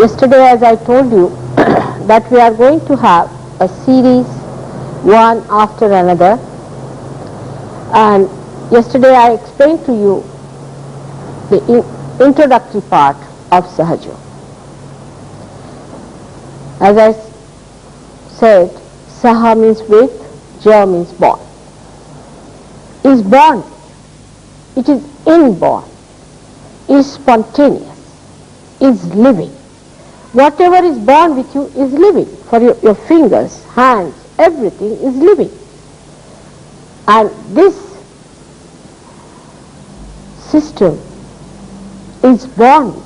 Yesterday, as I told you, that we are going to have a series one after another, and yesterday I explained to you the introductory part of Sahaja. As I said, Saha means with, Ja means born. Is born, it is inborn, is spontaneous, is living. Whatever is born with you is living. For your fingers, hands, everything is living. And this system is born.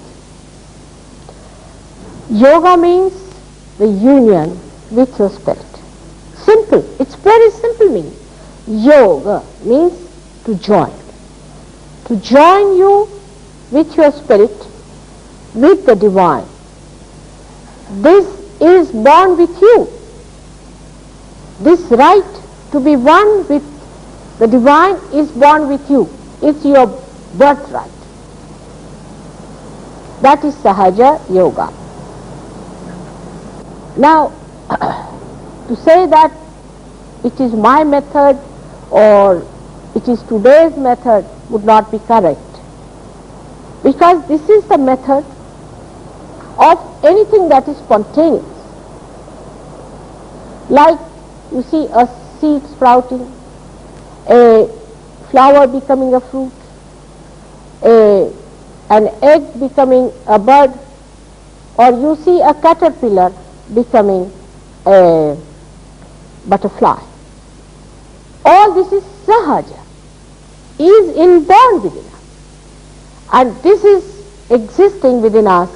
Yoga means the union with your spirit. Simple. It's very simple meaning. Yoga means to join. To join you with your spirit, with the divine. This is born with you. This right to be one with the divine is born with you. It's your birthright. That is Sahaja Yoga. Now, to say that it is my method or it is today's method would not be correct, because this is the method of anything that is spontaneous. Like you see a seed sprouting, a flower becoming a fruit, an egg becoming a bird, or you see a caterpillar becoming a butterfly. All this is Sahaja, is inborn within us, and this is existing within us,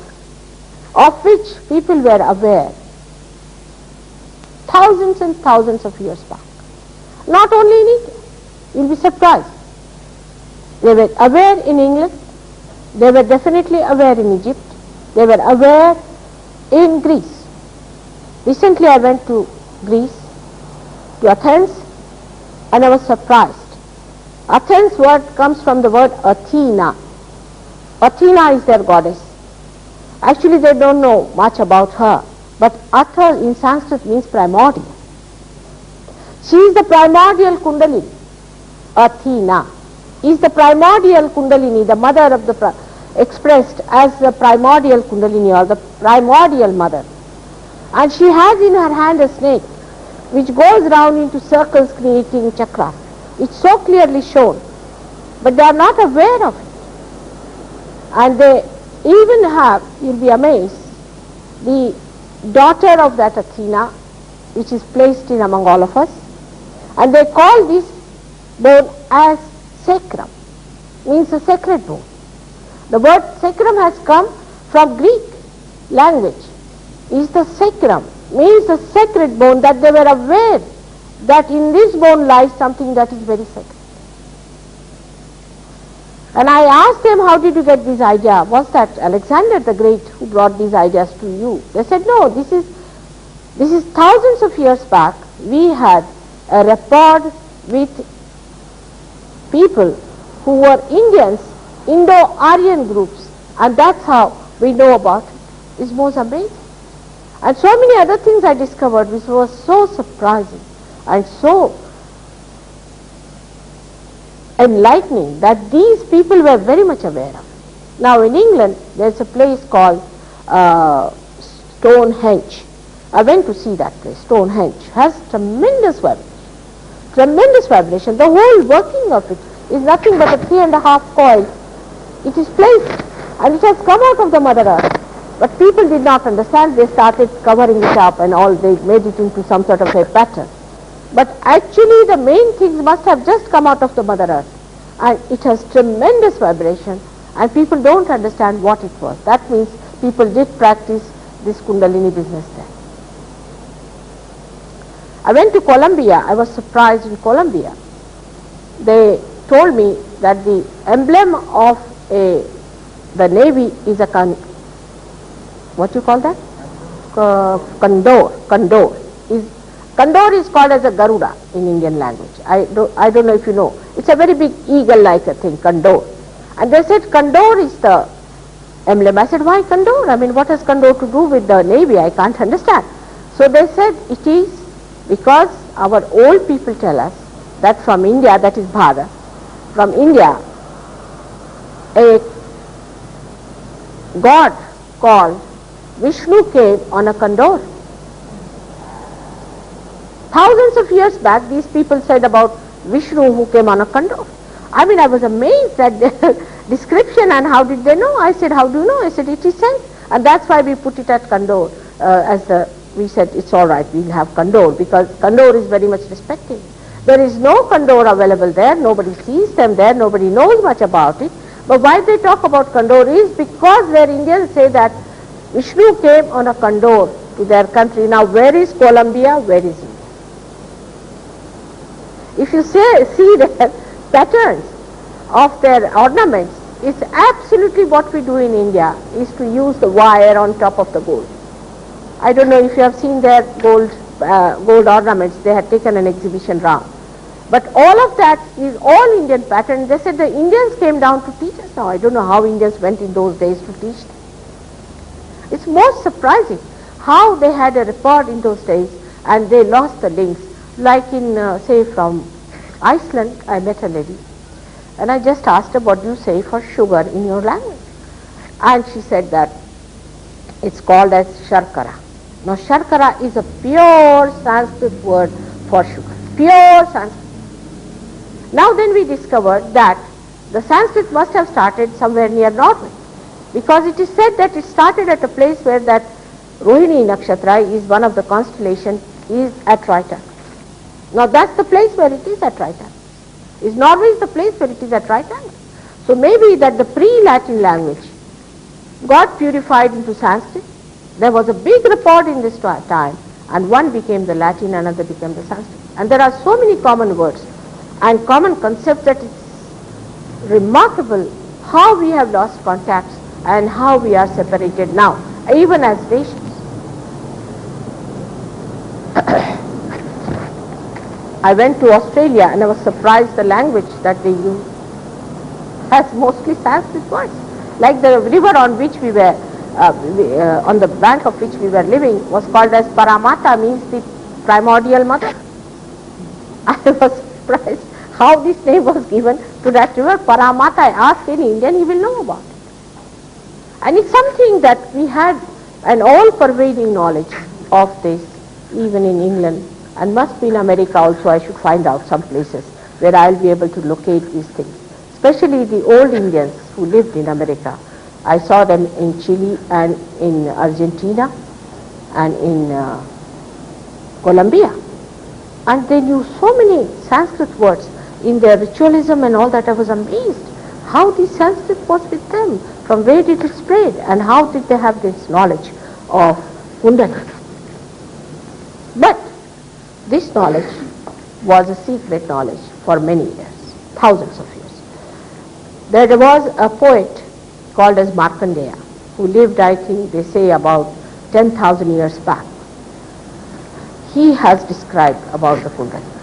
of which people were aware thousands and thousands of years back. Not only in India, you will be surprised. They were aware in England, they were definitely aware in Egypt, they were aware in Greece. Recently I went to Greece, to Athens, and I was surprised. Athens word comes from the word Athena. Athena is their goddess. Actually they don't know much about her, but Atha in Sanskrit means primordial. She is the primordial Kundalini. Athena is the primordial Kundalini, the mother of the, expressed as the primordial Kundalini or the primordial mother. And she has in her hand a snake which goes round into circles creating chakras. It's so clearly shown, but they are not aware of it. And they even have, you'll be amazed, the daughter of that Athena, which is placed in among all of us, and they call this bone as sacrum, means a sacred bone. The word sacrum has come from Greek language. Is the sacrum, means the sacred bone, that they were aware that in this bone lies something that is very sacred. And I asked them, how did you get this idea? Was that Alexander the Great who brought these ideas to you? They said, no, this is thousands of years back. We had a rapport with people who were Indians, Indo-Aryan groups, and that's how we know about it. It's most amazing. And so many other things I discovered which was so surprising and so enlightening that these people were very much aware of. Now in England there's a place called Stonehenge. I went to see that place. Stonehenge has tremendous vibration. Tremendous vibration. The whole working of it is nothing but a 3.5 coil. It is placed and it has come out of the Mother Earth. But people did not understand. They started covering it up and all. They made it into some sort of a pattern. But actually the main things must have just come out of the Mother Earth. And it has tremendous vibration and people don't understand what it was. That means people did practice this Kundalini business there. I went to Colombia. I was surprised in Colombia. They told me that the emblem of the Navy is a what you call that? Condor. Condor is called as a Garuda in Indian language. I don't know if you know. It's a very big eagle-like a thing, Condor. And they said Condor is the emblem. I said, why Condor? I mean, what has Condor to do with the Navy? I can't understand. So they said it is because our old people tell us that from India, that is Bharat, from India, a god called Vishnu came on a Condor. Thousands of years back, these people said about Vishnu who came on a Condor. I mean, I was amazed at their description, and how did they know? I said, how do you know? I said, it is said, and that's why we put it at Condor, we said it's all right, we'll have Condor, because Condor is very much respected. There is no Condor available there, nobody sees them there, nobody knows much about it, but why they talk about Condor is because their Indians say that Vishnu came on a Condor to their country. Now where is Colombia, where is India? If you see their patterns of their ornaments, it's absolutely what we do in India, is to use the wire on top of the gold. I don't know if you have seen their gold ornaments. They had taken an exhibition round. But all of that is all Indian pattern. They said the Indians came down to teach us. Now I don't know how Indians went in those days to teach them. It's most surprising how they had a record in those days and they lost the links. Like in, say, from Iceland, I met a lady and I just asked her, what do you say for sugar in your language? And she said that it's called as sharkara. Now sharkara is a pure Sanskrit word for sugar, pure Sanskrit. Now then we discovered that the Sanskrit must have started somewhere near Norway, because it is said that it started at a place where that Rohini Nakshatra is one of the constellations, is at right angle. Now that's the place where it is at right angle. Is Norway is the place where it is at right angle. So maybe that the pre-Latin language got purified into Sanskrit. There was a big report in this time, and one became the Latin, another became the Sanskrit. And there are so many common words and common concepts that it's remarkable how we have lost contacts and how we are separated now, even as nations. I went to Australia and I was surprised the language that they use has mostly Sanskrit words. Like the river on which we were, on the bank of which we were living was called as Paramata, means the primordial mother. I was surprised how this name was given to that river, Paramata. I asked any Indian, he will know about it. And it's something that we had an all-pervading knowledge of this, even in England, and must be in America also. I should find out some places where I'll be able to locate these things. Especially the old Indians who lived in America. I saw them in Chile and in Argentina and in Colombia. And they knew so many Sanskrit words in their ritualism and all that. I was amazed how the Sanskrit was with them, from where did it spread, and how did they have this knowledge of Kundalini. But this knowledge was a secret knowledge for many years, thousands of years. There was a poet called as Markandeya, who lived, I think, they say about 10,000 years back. He has described about the Kundalini.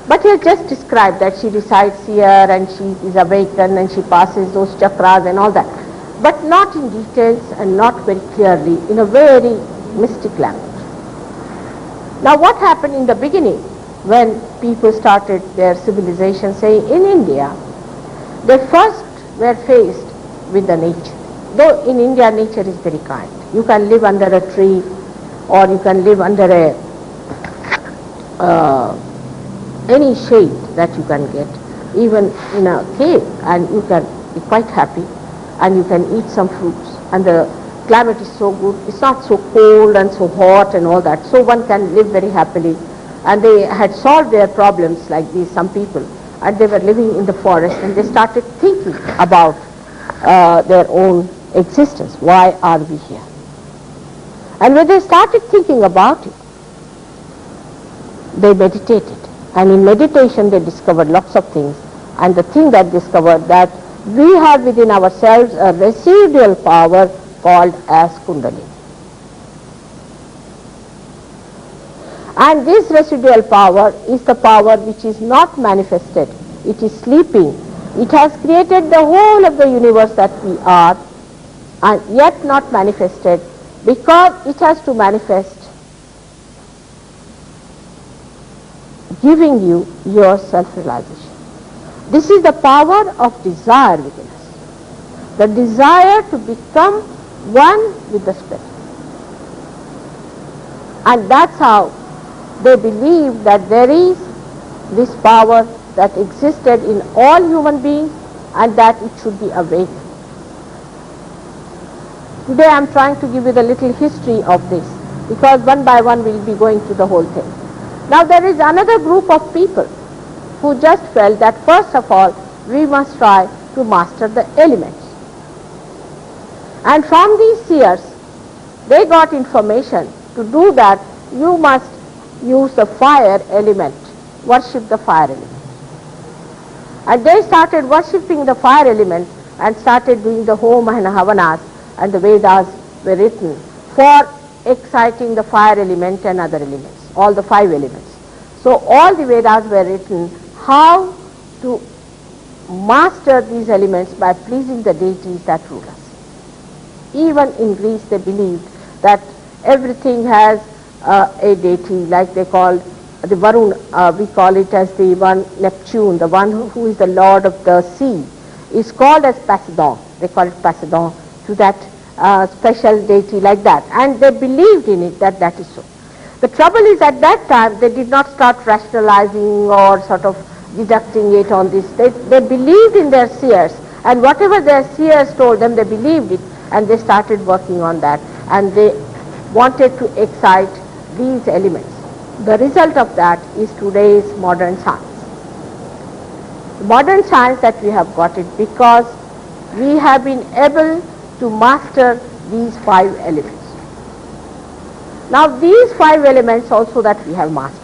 But he has just described that she resides here and she is awakened and she passes those chakras and all that. But not in details and not very clearly, in a very mystic language. Now what happened in the beginning when people started their civilization, say in India, they first were faced with the nature. Though in India nature is very kind. You can live under a tree or you can live under a any shade that you can get, even in a cave, and you can be quite happy and you can eat some fruits, and the climate is so good, it's not so cold and so hot and all that, so one can live very happily. And they had solved their problems like these, some people, and they were living in the forest and they started thinking about their own existence. Why are we here? And when they started thinking about it, they meditated, and in meditation they discovered lots of things, and the thing that discovered that we have within ourselves a residual power called as Kundalini. And this residual power is the power which is not manifested, it is sleeping. It has created the whole of the universe that we are, and yet not manifested, because it has to manifest giving you your self-realization. This is the power of desire within us, the desire to become one with the Spirit. And that's how they believe that there is this power that existed in all human beings and that it should be awakened. Today I am trying to give you the little history of this, because one by one we will be going through the whole thing. Now there is another group of people who just felt that first of all we must try to master the elements. And from these seers they got information to do that you must use the fire element, worship the fire element. And they started worshipping the fire element and started doing the Homa and Havanas, and the Vedas were written for exciting the fire element and other elements, all the 5 elements. So all the Vedas were written how to master these elements by pleasing the deities that rule us. Even in Greece they believed that everything has a deity, like they called the Varun, we call it as the one Neptune, the one who is the lord of the sea, is called as Poseidon. They call it Poseidon to that special deity like that. And they believed in it that that is so. The trouble is at that time they did not start rationalizing or sort of deducting it on this. They believed in their seers, and whatever their seers told them they believed it, and they started working on that, and they wanted to excite these elements. The result of that is today's modern science. The modern science that we have got it because we have been able to master these 5 elements. Now these 5 elements also that we have mastered.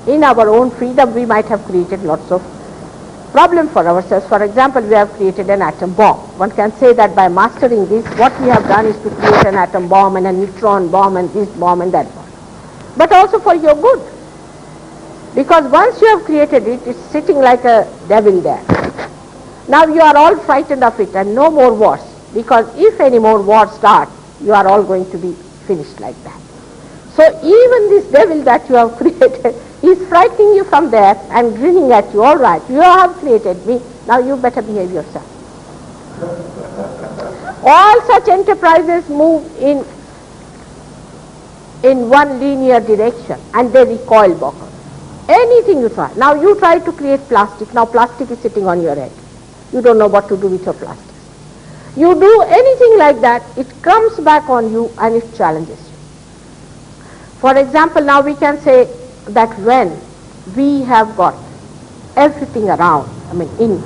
In our own freedom we might have created lots of problems for ourselves. For example, we have created an atom bomb. One can say that by mastering this, what we have done is to create an atom bomb and a neutron bomb and this bomb and that bomb. But also for your good. Because once you have created it, it's sitting like a devil there. Now you are all frightened of it and no more wars. Because if any more wars start, you are all going to be finished like that. So even this devil that you have created is frightening you from there and grinning at you. All right, you have created me, now you better behave yourself. All such enterprises move in one linear direction and they recoil backward. Anything you try. Now you try to create plastic. Now plastic is sitting on your head. You don't know what to do with your plastic. You do anything like that, it comes back on you and it challenges you. For example, now we can say that when we have got everything around, I mean in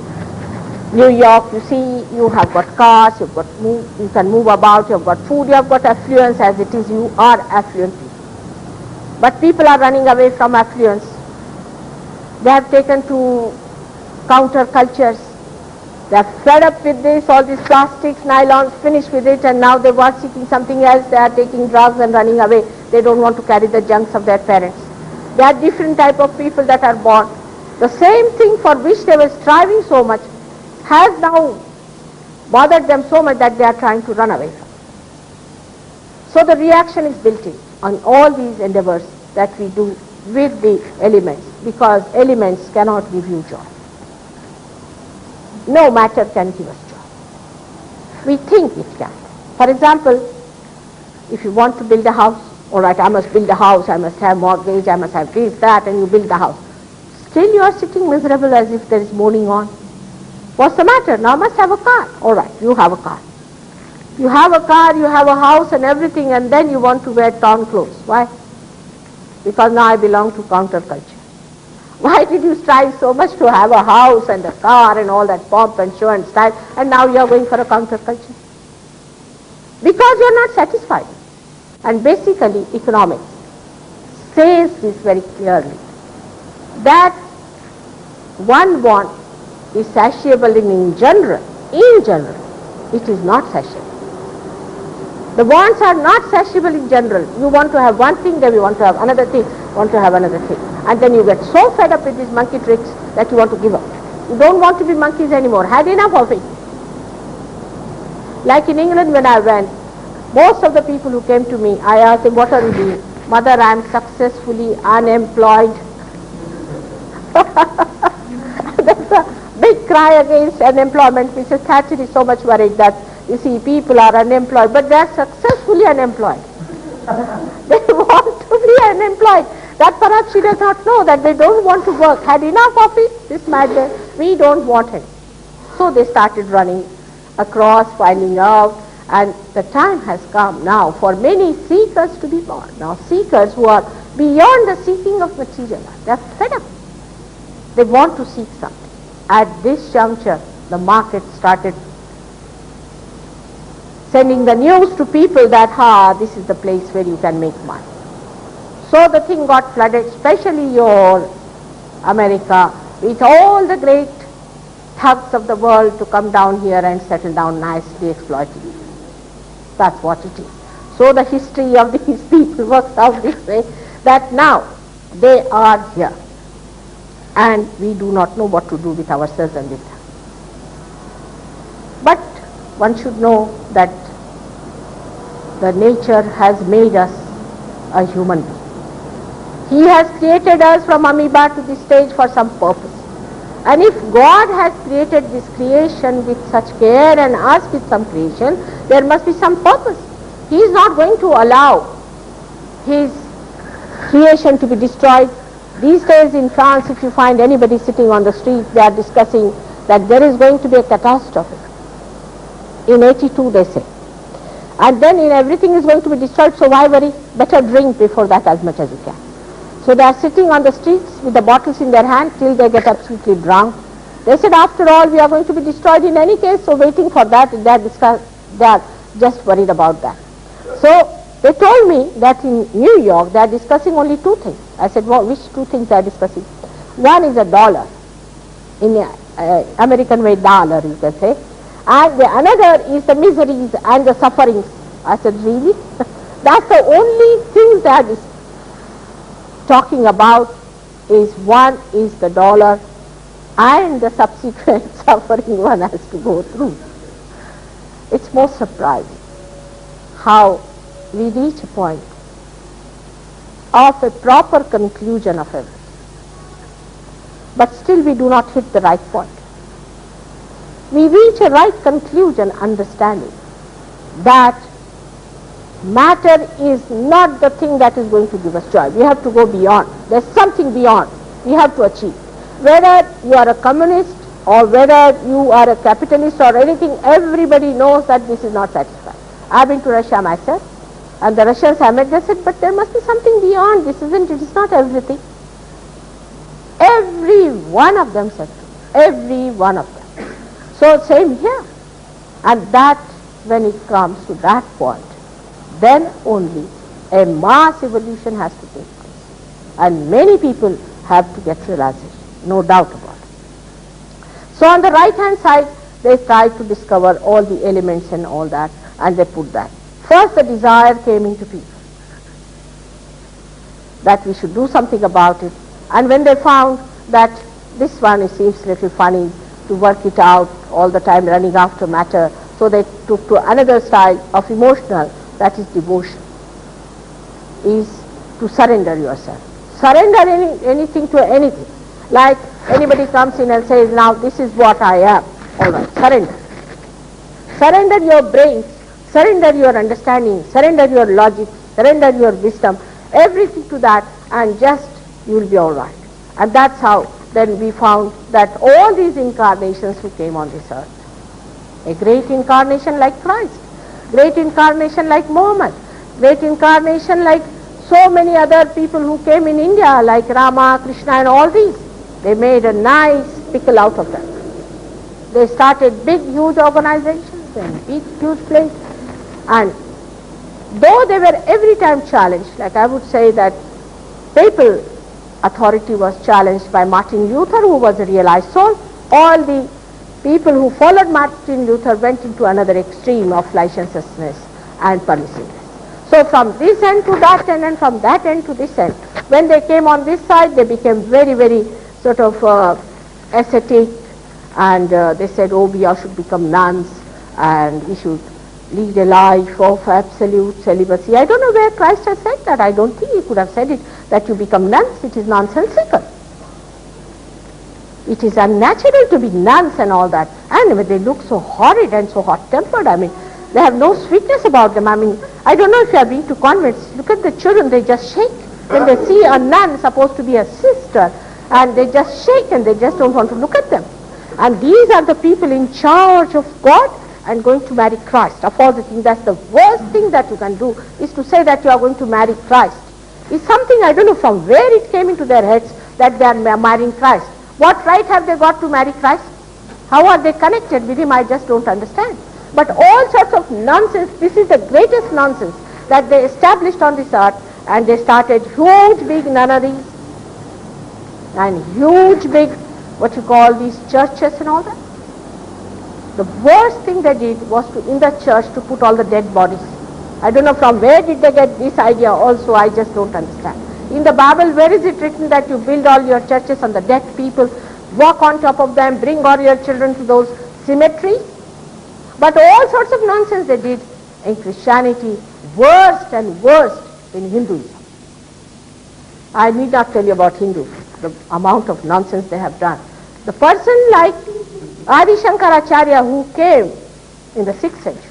New York, you see, you have got cars, you can move about, you have got food, you have got affluence as it is, you are affluent people. But people are running away from affluence. They have taken to counter cultures. They are fed up with this, all these plastics, nylons, finished with it, and now they were seeking something else. They are taking drugs and running away. They don't want to carry the junks of their parents. There are different type of people that are born. The same thing for which they were striving so much has now bothered them so much that they are trying to run away from it. So the reaction is built in on all these endeavors that we do with the elements, because elements cannot give you joy. No matter can give us joy. We think it can. For example, if you want to build a house, all right, I must build a house, I must have mortgage, I must have this, that, and you build the house. Still you are sitting miserable as if there is mourning on. What's the matter? Now I must have a car. All right, you have a car. You have a car, you have a house and everything, and then you want to wear torn clothes. Why? Because now I belong to counterculture. Why did you strive so much to have a house and a car and all that pomp and show and style, and now you are going for a counterculture? Because you are not satisfied. And basically economics says this very clearly, that one want is satiable in general. In general, it is not satiable. The wants are not satiable in general. You want to have one thing, then you want to have another thing, want to have another thing. And then you get so fed up with these monkey tricks that you want to give up. You don't want to be monkeys anymore. Had enough of it. Like in England when I went, most of the people who came to me, I asked them, what are you doing? Mother, I am successfully unemployed. There's a big cry against unemployment. Mrs. Thatcher is so much worried that, you see, people are unemployed, but they are successfully unemployed. They want to be unemployed. That perhaps she does not know, that they don't want to work. Had enough of it, this madness, we don't want it. So they started running across, finding out, and the time has come now for many seekers to be born. Now seekers who are beyond the seeking of material, they are fed up. They want to seek something. At this juncture, the market started sending the news to people that, this is the place where you can make money. So the thing got flooded, especially your America, with all the great thugs of the world to come down here and settle down nicely, exploiting it. That's what it is. So the history of these people works out this way, that now they are here and we do not know what to do with ourselves and with them. But one should know that the nature has made us a human being. He has created us from amoeba to this stage for some purpose. And if God has created this creation with such care and us with some creation, there must be some purpose. He is not going to allow his creation to be destroyed. These days in France, if you find anybody sitting on the street, they are discussing that there is going to be a catastrophe. In 82 they say. And then everything is going to be destroyed, so why worry? Better drink before that as much as you can. So they are sitting on the streets with the bottles in their hand till they get absolutely drunk. They said, after all, we are going to be destroyed in any case, so waiting for that, they are just worried about that. So they told me that in New York they are discussing only two things. I said, well, which two things they are discussing? One is a dollar, in American way dollar you can say, and the another is the miseries and the sufferings. I said, really? That's the only thing they are talking about. Is one is the dollar and the subsequent suffering one has to go through. It's most surprising how we reach a point of a proper conclusion of everything, but still we do not hit the right point. We reach a right conclusion understanding that matter is not the thing that is going to give us joy. We have to go beyond. There's something beyond we have to achieve. Whether you are a communist or whether you are a capitalist or anything, everybody knows that this is not satisfied. I've been to Russia myself, and the Russians I met, they said, but there must be something beyond this, isn't it? It's not everything. Every one of them said, every one of them. So same here. And that, when it comes to that point, then only a mass evolution has to take place. And many people have to get realization, no doubt about it. So on the right hand side, they tried to discover all the elements and all that, and they put that. First the desire came into people, that we should do something about it. And when they found that this one, it seems a little funny to work it out all the time running after matter, so they took to another style of emotional, that is devotion, is to surrender yourself. Surrender anything to anything. Like anybody comes in and says, now this is what I am. All right, surrender. Surrender your brains, surrender your understanding, surrender your logic, surrender your wisdom, everything to that, and just you will be all right. And that's how then we found that all these incarnations who came on this earth, a great incarnation like Christ, great incarnation like Muhammad, great incarnation like so many other people who came in India, like Rama, Krishna and all these, they made a nice pickle out of them. They started big, huge organizations and big, huge places. And though they were every time challenged, like I would say that papal authority was challenged by Martin Luther, who was a realized soul, all the people who followed Martin Luther went into another extreme of licentiousness and permissiveness. So from this end to that end and from that end to this end, when they came on this side, they became very, very sort of ascetic, and they said, oh, we all should become nuns and we should lead a life of absolute celibacy. I don't know where Christ has said that. I don't think he could have said it, that you become nuns. It is nonsensical. It is unnatural to be nuns and all that. And they look so horrid and so hot-tempered. I mean, they have no sweetness about them. I mean, I don't know if you have been to convents. Look at the children, they just shake. When they see a nun supposed to be a sister, and they just shake and they just don't want to look at them. And these are the people in charge of God and going to marry Christ. Of all the things, that's the worst thing that you can do, is to say that you are going to marry Christ. It's something, I don't know from where it came into their heads that they are marrying Christ. What right have they got to marry Christ? How are they connected with him? I just don't understand. But all sorts of nonsense, this is the greatest nonsense that they established on this earth, and they started huge big nunneries and huge big, what you call these churches and all that. The worst thing they did was to, in the church, to put all the dead bodies. I don't know from where did they get this idea also, I just don't understand. In the Bible, where is it written that you build all your churches on the dead people, walk on top of them, bring all your children to those cemeteries? But all sorts of nonsense they did in Christianity, worst and worst in Hinduism. I need not tell you about Hindus, the amount of nonsense they have done. The person like Adi Shankaracharya, who came in the 6th century,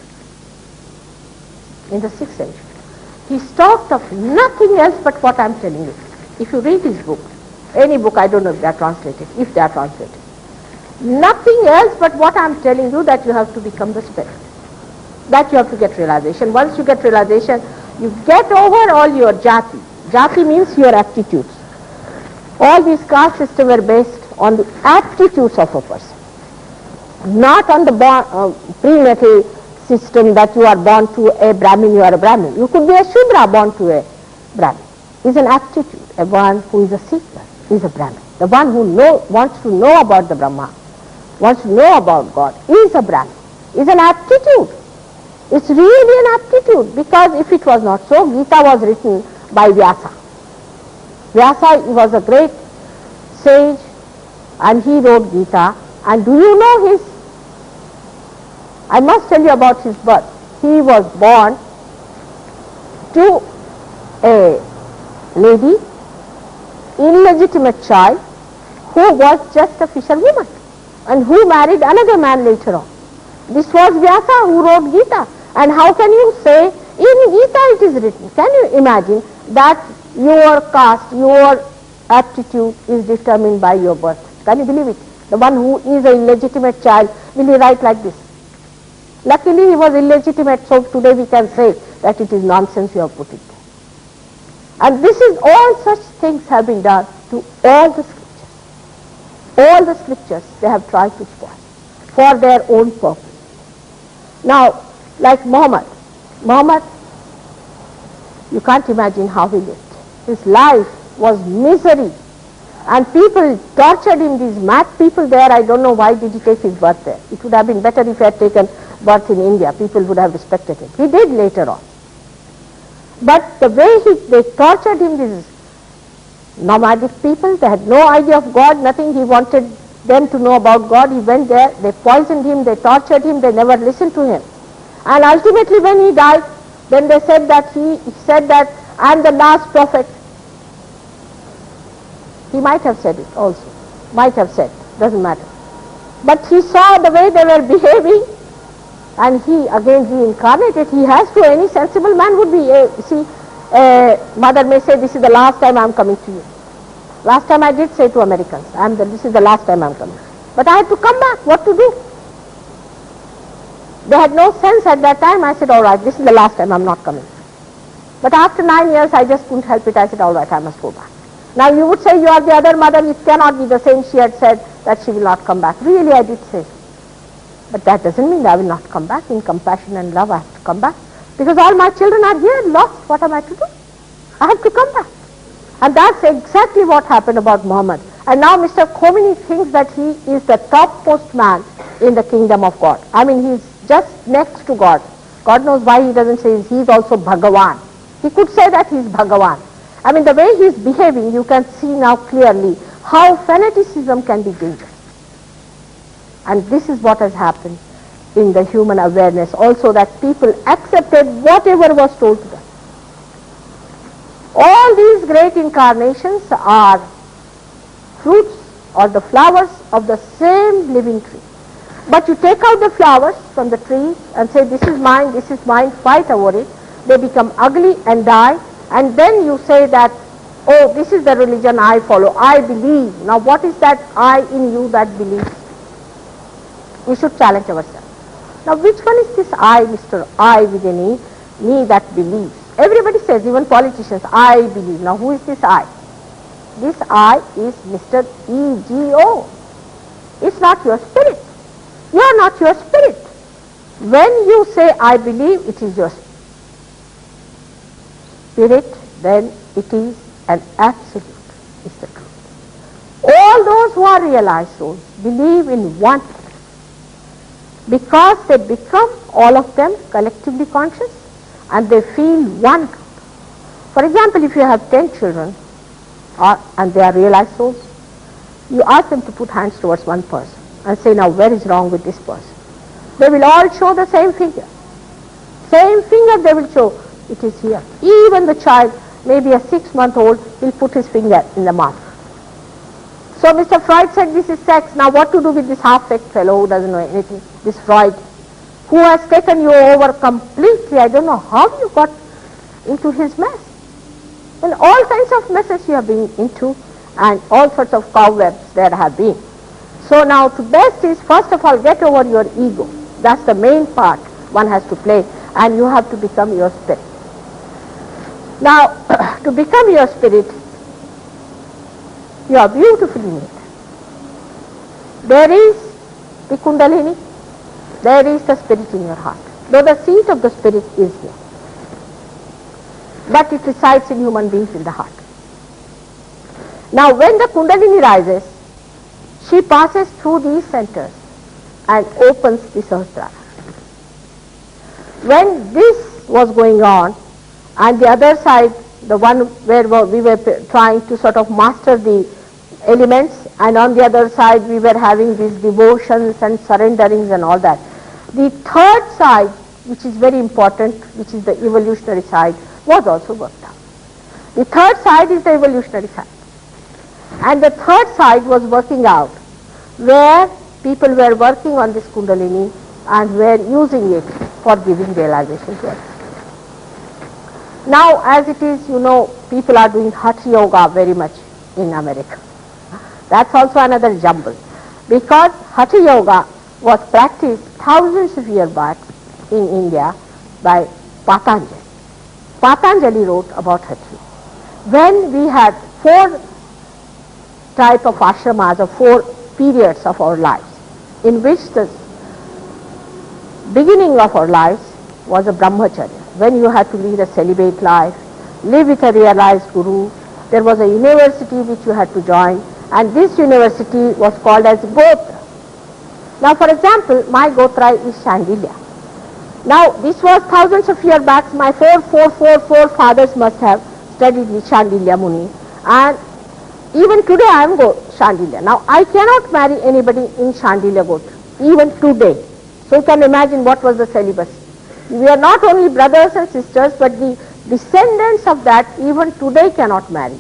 he talked of nothing else but what I am telling you. If you read his book, any book, I don't know if they are translated, nothing else but what I am telling you, that you have to become the spirit, that you have to get realization. Once you get realization, you get over all your jati. Jati means your aptitudes. All these caste systems were based on the aptitudes of a person, not on the prenatal system that you are born to a Brahmin, you are a Brahmin. You could be a Shudra born to a Brahmin. It's an aptitude. A one who is a seeker is a Brahmin. The one who wants to know about the Brahma, wants to know about God, is a Brahmin. It's an aptitude. It's really an aptitude, because if it was not so, Gita was written by Vyasa. Vyasa was a great sage, and he wrote Gita. And do you know his, I must tell you about his birth. He was born to a lady, illegitimate child, who was just a fisherwoman and who married another man later on. This was Vyasa who wrote Gita. And how can you say, in Gita it is written, can you imagine that your caste, your aptitude is determined by your birth? Can you believe it? The one who is an illegitimate child, will he write like this? Luckily he was illegitimate, so today we can say that it is nonsense you have put it there. And this is, all such things have been done to all the scriptures. All the scriptures they have tried to spoil for their own purpose. Now, like Muhammad, you can't imagine how he lived. His life was misery, and people tortured him, these mad people there. I don't know why did he take his birth there. It would have been better if he had taken birth in India. People would have respected him. He did later on. But the way they tortured him, these nomadic people, they had no idea of God, nothing. He wanted them to know about God. He went there, they poisoned him, they tortured him, they never listened to him. And ultimately when he died, then they said that he said that I am the last prophet. He might have said it also, might have said, doesn't matter. But he saw the way they were behaving, and he again reincarnated. He has to, any sensible man would be, mother may say, this is the last time I am coming to you. Last time I did say to Americans, this is the last time I am coming. But I had to come back, what to do? They had no sense at that time. I said, all right, this is the last time, I am not coming. But after 9 years, I just couldn't help it. I said, all right, I must go back. Now you would say you are the other mother, it cannot be the same. She had said that she will not come back. Really, I did say so. But that doesn't mean I will not come back. In compassion and love, I have to come back. Because all my children are here, lost. What am I to do? I have to come back. And that's exactly what happened about Muhammad. And now Mr. Khomeini thinks that he is the topmost man in the kingdom of God. I mean, he's just next to God. God knows why he doesn't say he's also Bhagavan. He could say that he's Bhagavan. I mean, the way he's behaving, you can see now clearly how fanaticism can be dangerous. And this is what has happened. in the human awareness also, that people accepted whatever was told to them. All these great incarnations are fruits or the flowers of the same living tree. But you take out the flowers from the tree and say, this is mine, fight over it. They become ugly and die, and then you say that, oh, this is the religion I follow, I believe. Now what is that I in you that believes? We should challenge ourselves. Now which one is this I, Mr. I within me that believes? Everybody says, even politicians, I believe. Now who is this I? This I is Mr. Ego. It's not your spirit. You are not your spirit. When you say I believe, it is your spirit, then it is an absolute, is the truth. All those who are realized souls believe in one thing, because they become, all of them, collectively conscious, and they feel one truth. For example, if you have 10 children, and they are realized souls, you ask them to put hands towards one person and say, now where is wrong with this person? They will all show the same finger. Same finger they will show, it is here. Even the child, maybe a 6-month-old, will put his finger in the mouth. So Mr. Freud said this is sex. Now what to do with this half-baked fellow who doesn't know anything, this Freud, who has taken you over completely? I don't know how you got into his mess. And all kinds of messes you have been into, and all sorts of cobwebs there have been. So now to best is, first of all, get over your ego. That's the main part one has to play, and you have to become your spirit. Now, to become your spirit, you are beautifully made. There is the Kundalini, there is the spirit in your heart, though the seat of the spirit is here. But it resides in human beings in the heart. Now when the Kundalini rises, she passes through these centers and opens the Sahasrara. When this was going on, and the other side, the one where we were trying to sort of master the elements, and on the other side we were having these devotions and surrenderings and all that. The third side, which is very important, which is the evolutionary side, was also worked out. The third side is the evolutionary side. And the third side was working out, where people were working on this Kundalini and were using it for giving realization to others. Now as it is, you know, people are doing Hatha Yoga very much in America. That's also another jumble, because Hatha Yoga was practiced thousands of years back in India by Patanjali. Patanjali wrote about Hatha. When we had 4 types of ashramas, or 4 periods of our lives, in which the beginning of our lives was a brahmacharya, when you had to lead a celibate life, live with a realized guru. There was a university which you had to join, and this university was called as Gotra. Now for example, my Gotra is Shandilya. Now this was thousands of years back. My four fathers must have studied with Shandilya Muni, and even today I am Shandilya. Now I cannot marry anybody in Shandilya Gotra, even today. So you can imagine what was the celibacy. We are not only brothers and sisters, but the descendants of that even today cannot marry.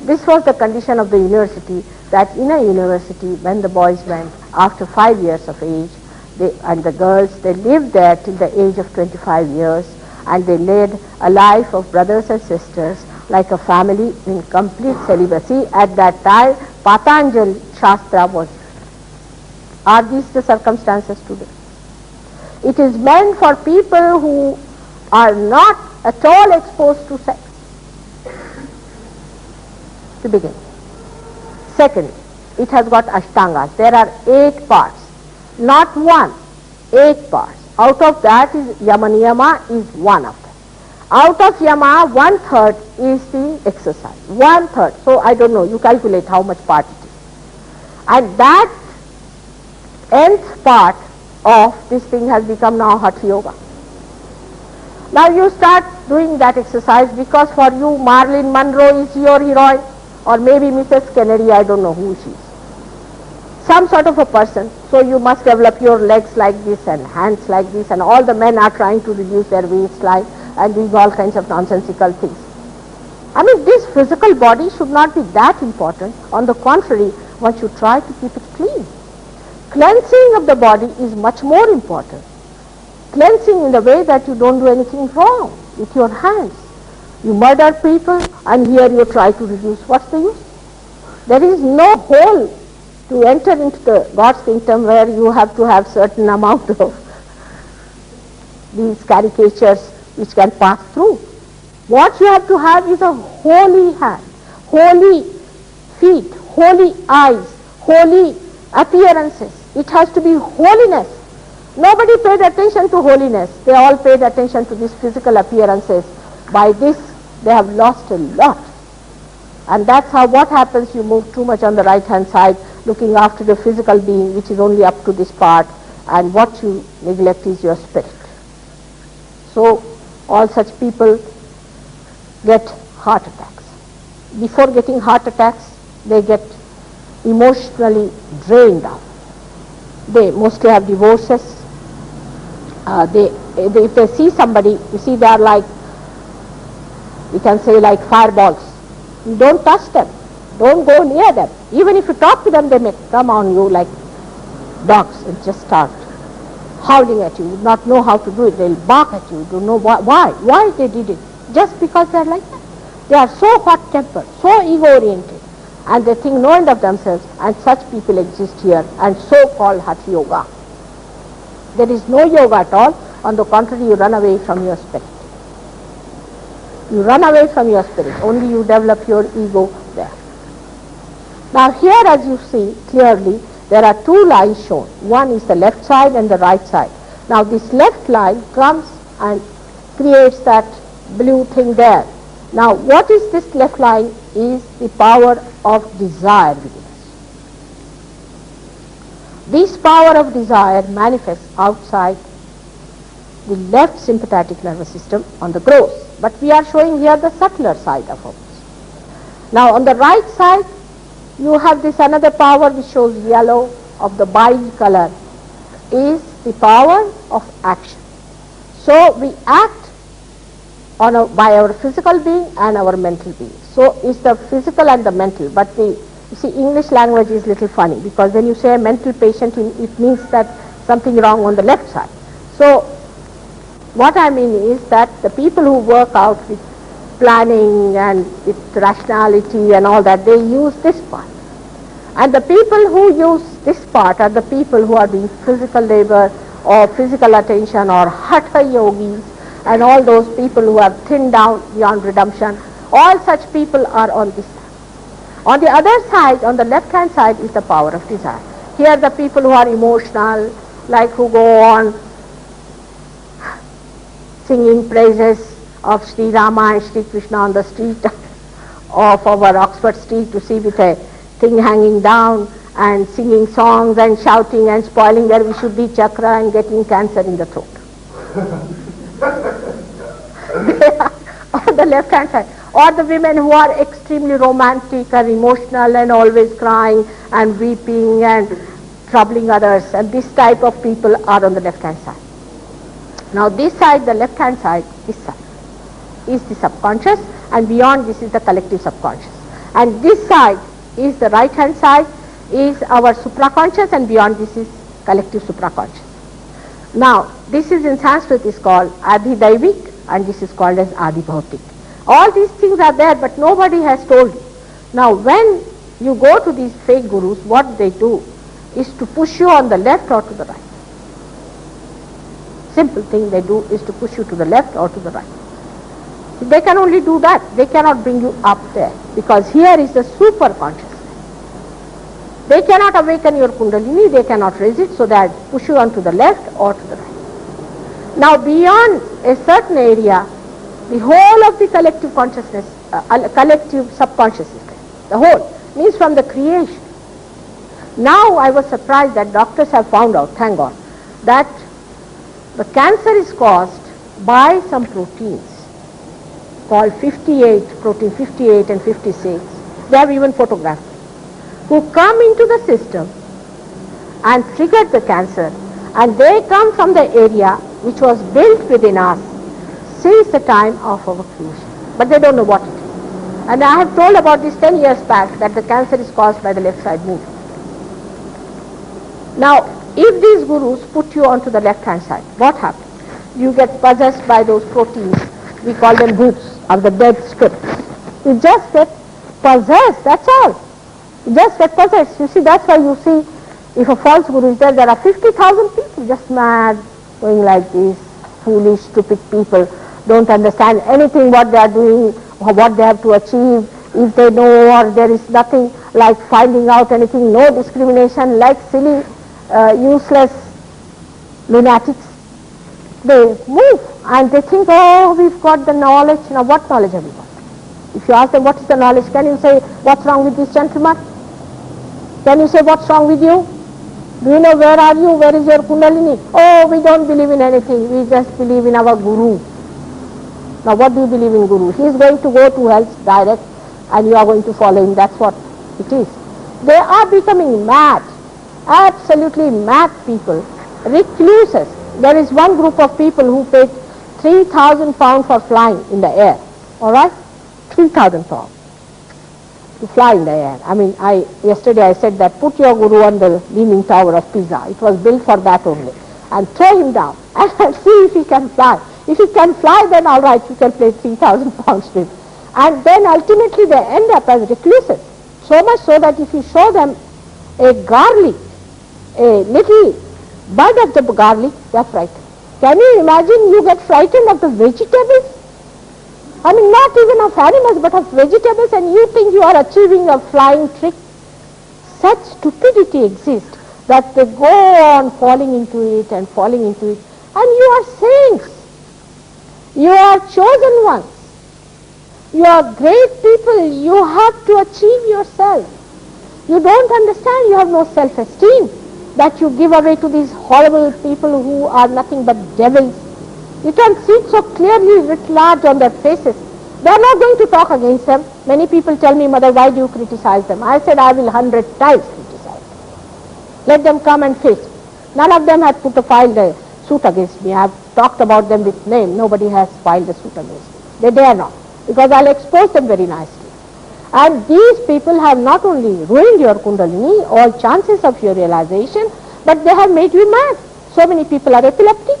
This was the condition of the university, that in a university, when the boys went after 5 years of age, and the girls, they lived there till the age of 25 years, and they led a life of brothers and sisters like a family in complete celibacy. At that time, Patanjali Shastra was. Are these the circumstances today? It is meant for people who are not at all exposed to sex, to begin. Second, it has got ashtangas. There are 8 parts, not 1, 8 parts. Out of that is Yama Niyama is one of them. Out of Yama, 1/3 is the exercise, 1/3. So I don't know, you calculate how much part it is. And that nth part of this thing has become now Hatha Yoga. Now you start doing that exercise because for you Marilyn Monroe is your heroine, or maybe Mrs. Kennedy, I don't know who she is. some sort of a person, so you must develop your legs like this and hands like this, and all the men are trying to reduce their waistline and doing all kinds of nonsensical things. I mean, this physical body should not be that important. On the contrary, one should try to keep it clean. Cleansing of the body is much more important. Cleansing in the way that you don't do anything wrong with your hands. You murder people and here you try to reduce. What's the use? There is no hole to enter into the God's kingdom where you have to have certain amount of these caricatures which can pass through. What you have to have is a holy hand, holy feet, holy eyes, holy appearances. It has to be holiness. Nobody paid attention to holiness. They all paid attention to these physical appearances. By this, they have lost a lot. And that's how what happens, you move too much on the right hand side, looking after the physical being, which is only up to this part, and what you neglect is your spirit. So, all such people get heart attacks. Before getting heart attacks, they get emotionally drained out. They mostly have divorces. If they see somebody, you see they are like, we can say like fireballs. You don't touch them. Don't go near them. Even if you talk to them, they may come on you like dogs and just start howling at you. You do not know how to do it. They'll bark at you. You don't know why they did it. Just because they are like that. They are so hot-tempered, so ego-oriented, and they think no end of themselves, and such people exist here, and so-called Hatha Yoga. There is no yoga at all. On the contrary, you run away from your spirit. You run away from your spirit. Only you develop your ego there. Now here, as you see clearly, there are two lines shown. One is the left side and the right side. Now this left line comes and creates that blue thing there. Now what is this left line? Is the power of desire within us. This power of desire manifests outside the left sympathetic nervous system on the gross. But we are showing here the subtler side of it. Now on the right side, you have this another power which shows yellow of the bile color, is the power of action. So we act by our physical being and our mental being. So it's the physical and the mental. But you see, English language is little funny, because when you say a mental patient, it means that something wrong on the left side. So what I mean is that the people who work out with planning and with rationality and all that, they use this part. And the people who use this part are the people who are doing physical labor or physical attention or hatha yogis and all those people who are thinned down beyond redemption. All such people are on this side. On the other side, on the left hand side, is the power of desire. Here the people who are emotional, like who go on singing praises of Sri Rama and Sri Krishna on the street of our Oxford Street, to see with a thing hanging down and singing songs and shouting and spoiling their Vishuddhi chakra and getting cancer in the throat. They are on the left hand side. Or the women who are extremely romantic and emotional and always crying and weeping and troubling others, and this type of people are on the left hand side. Now this side, the left hand side, this side is the subconscious, and beyond this is the collective subconscious. And this side is the right hand side, is our supraconscious, and beyond this is collective supraconscious. Now this is in Sanskrit is called Adhidaivik, and this is called as Adibhautik. All these things are there, but nobody has told you. Now when you go to these fake gurus, what they do is to push you on the left or to the right. Simple thing they do is to push you to the left or to the right. They can only do that. They cannot bring you up there, because here is the super consciousness. They cannot awaken your kundalini, they cannot raise it, so that push you on to the left or to the right. Now beyond a certain area, the whole of the collective consciousness, collective subconscious is there. The whole means from the creation. Now I was surprised that doctors have found out, thank God, that the cancer is caused by some proteins called 58, protein 58 and 56. They have even photographed, who come into the system and triggered the cancer. And they come from the area which was built within us since the time of our creation. But they don't know what it is. And I have told about this 10 years back that the cancer is caused by the left side movement. Now, if these gurus put you onto the left hand side, what happens? You get possessed by those proteins, we call them bhoots, of the dead spirits. You just get possessed, that's all. You just get possessed. You see, that's why you see, if a false guru is there, there are 50,000 people just mad, going like this, foolish, stupid people, don't understand anything what they are doing, or what they have to achieve. If they know, or there is nothing like finding out anything, no discrimination, like silly, useless lunatics. They move and they think, oh, we've got the knowledge. Now what knowledge have you got? If you ask them what is the knowledge, can you say what's wrong with this gentleman? Can you say what's wrong with you? Do you know where are you? Where is your kundalini? Oh, we don't believe in anything. We just believe in our guru. Now what do you believe in guru? He is going to go to hell direct and you are going to follow him. That's what it is. They are becoming mad. Absolutely mad people. Recluses. There is one group of people who paid 3,000 pounds for flying in the air. Alright? 3,000 pounds to fly in the air. I mean, yesterday I said that put your guru on the Leaning Tower of Pisa. It was built for that only. And throw him down and see if he can fly. If he can fly, then all right, you can pay 3,000 pounds to him. And then ultimately they end up as recluses. So much so that if you show them a garlic, a little bud of the garlic, they are frightened. Can you imagine you get frightened of the vegetables? I mean, not even of animals, but of vegetables, and you think you are achieving a flying trick. Such stupidity exists that they go on falling into it and falling into it. And you are saints. You are chosen ones. You are great people. You have to achieve yourself. You don't understand. You have no self-esteem that you give away to these horrible people who are nothing but devils. You can see it so clearly writ large on their faces. They are not going to talk against them. Many people tell me, Mother, why do you criticize them? I said, I will 100 times criticize them. Let them come and face me. None of them have filed a suit against me. I have talked about them with name. Nobody has filed a suit against me. They dare not, because I'll expose them very nicely. And these people have not only ruined your kundalini, all chances of your realization, but they have made you mad. So many people are epileptic.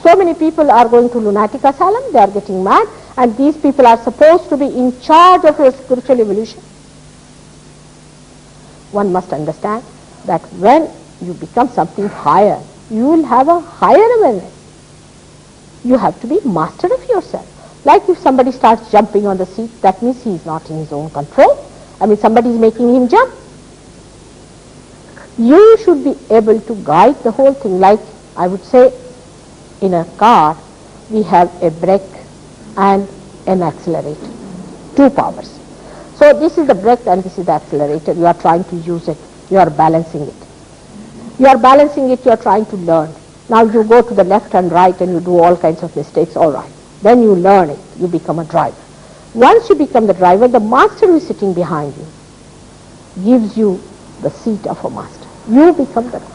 So many people are going to lunatic asylum. They are getting mad. And these people are supposed to be in charge of your spiritual evolution. One must understand that when you become something higher, you will have a higher awareness. You have to be master of yourself. Like if somebody starts jumping on the seat, that means he is not in his own control. I mean, somebody is making him jump. You should be able to guide the whole thing. Like I would say, in a car, we have a brake and an accelerator. Two powers. So this is the brake and this is the accelerator. You are trying to use it. You are balancing it. You are balancing it, you are trying to learn. Now you go to the left and right and you do all kinds of mistakes, all right. Then you learn it, you become a driver. Once you become the driver, the master who is sitting behind you gives you the seat of a master. You become the master.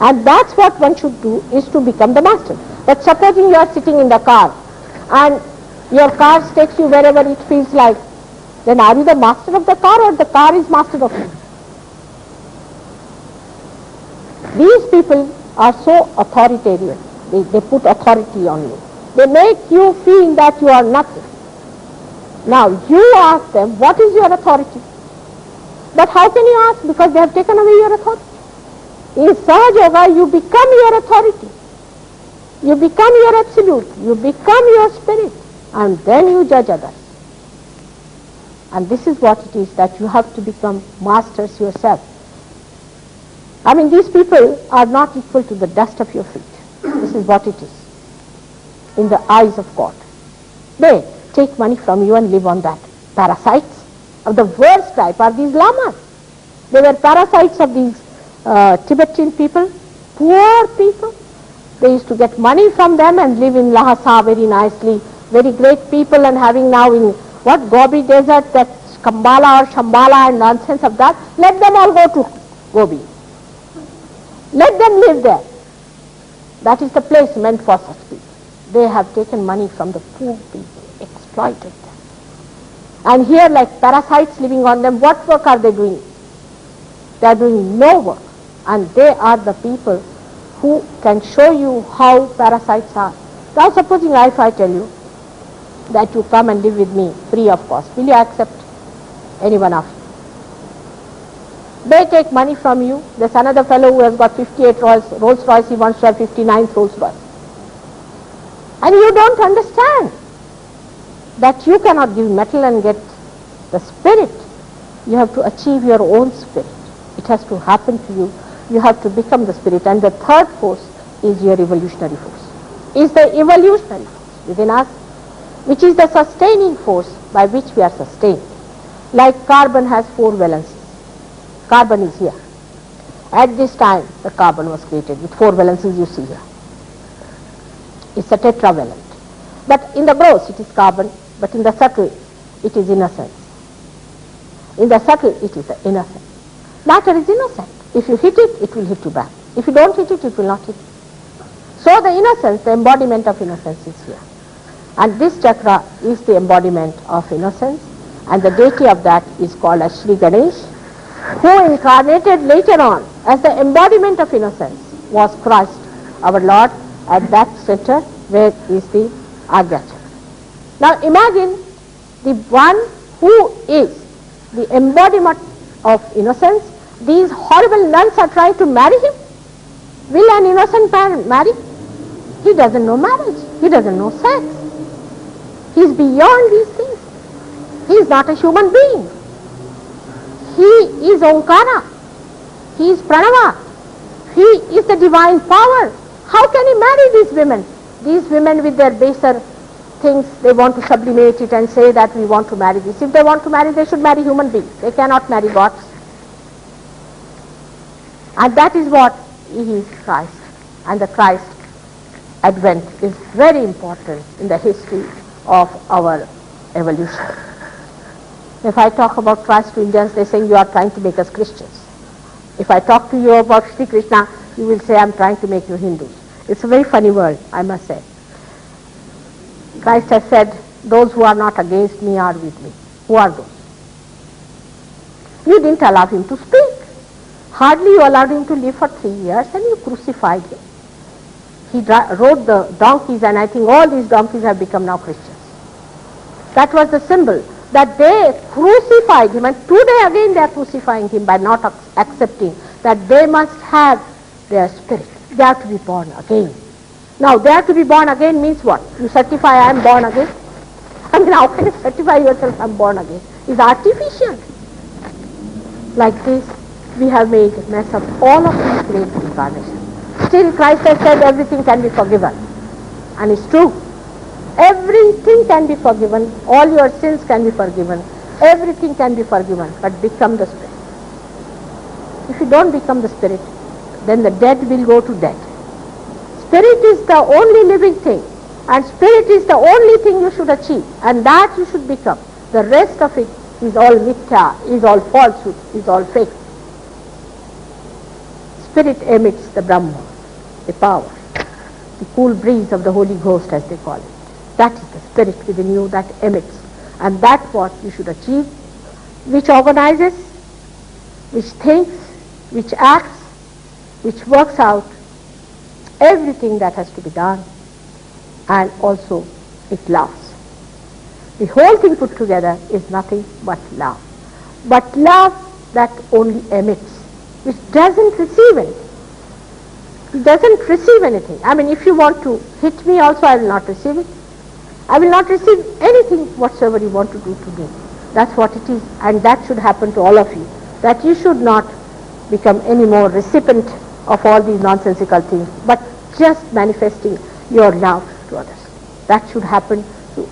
And that's what one should do, is to become the master. But supposing you are sitting in the car and your car takes you wherever it feels like, then are you the master of the car or the car is master of you? These people are so authoritarian. They put authority on you. They make you feel that you are nothing. Now you ask them, what is your authority? But how can you ask? Because they have taken away your authority. In Sahaja Yoga, you become your authority. You become your absolute. You become your spirit. And then you judge others. And this is what it is, that you have to become masters yourself. I mean, these people are not equal to the dust of your feet. This is what it is in the eyes of God. They take money from you and live on that. Parasites of the worst type are these lamas. They were parasites of these Tibetan people, poor people. They used to get money from them and live in Lhasa very nicely, very great people, and having now in what Gobi desert, that Kambala or Shambhala and nonsense of that, let them all go to Gobi. Let them live there. That is the place meant for such people. They have taken money from the poor people, exploited them. And here, like parasites living on them, what work are they doing? They are doing no work. And they are the people who can show you how parasites are. Now supposing if I tell you that you come and live with me free of cost, will you accept any one of you? They take money from you. There's another fellow who has got 58 Rolls Royce, he wants to have 59th Rolls Royce. And you don't understand that you cannot give metal and get the spirit. You have to achieve your own spirit. It has to happen to you. You have to become the spirit. And the third force is your evolutionary force. Is the evolutionary force within us, which is the sustaining force by which we are sustained. Like carbon has 4 valences. Carbon is here. At this time, the carbon was created with 4 valences you see here. It's a tetravalent. But in the gross it is carbon, but in the subtle it is innocence. In the subtle it is the innocence. Matter is innocent. If you hit it, it will hit you back. If you don't hit it, it will not hit you. So the innocence, the embodiment of innocence is here. And this chakra is the embodiment of innocence, and the deity of that is called as Sri Ganesh, who incarnated later on as the embodiment of innocence was Christ, our Lord, at that center where is the Agya chakra. Now imagine the one who is the embodiment of innocence. These horrible nuns are trying to marry him. Will an innocent parent marry? He doesn't know marriage. He doesn't know sex. He is beyond these things. He is not a human being. He is Omkara. He is Pranava. He is the divine power. How can he marry these women? These women with their baser things, they want to sublimate it and say that we want to marry this. If they want to marry, they should marry human beings. They cannot marry gods. And that is what he is, Christ. And the Christ advent is very important in the history of our evolution. If I talk about Christ to Indians, they say you are trying to make us Christians. If I talk to you about Sri Krishna, you will say I am trying to make you Hindus. It's a very funny word, I must say. Christ has said, those who are not against me are with me. Who are those? You didn't allow him to speak. Hardly you allowed him to live for 3 years and you crucified him. He rode the donkeys, and I think all these donkeys have become now Christians. That was the symbol, that they crucified him, and today again they are crucifying him by not accepting that they must have their spirit. They have to be born again. Now, they have to be born again means what? You certify I am born again? I mean, how can you certify yourself I am born again? It's artificial. Like this, we have made a mess of all of these great incarnations. Still, Christ has said everything can be forgiven. And it's true. Everything can be forgiven. All your sins can be forgiven. Everything can be forgiven. But become the Spirit. If you don't become the Spirit, then the dead will go to dead. Spirit is the only living thing. And Spirit is the only thing you should achieve. And that you should become. The rest of it is all mithya, is all falsehood, is all fake. Spirit emits the Brahma, the power, the cool breeze of the Holy Ghost as they call it. That is the Spirit within you that emits. And that's what you should achieve, which organizes, which thinks, which acts, which works out everything that has to be done, and also it loves. The whole thing put together is nothing but love. But love that only emits, which doesn't receive anything. It doesn't receive anything. I mean, if you want to hit me also, I will not receive it. I will not receive anything whatsoever you want to do to me. That's what it is. And that should happen to all of you. That you should not become any more recipient of all these nonsensical things, but just manifesting your love to others. That should happen to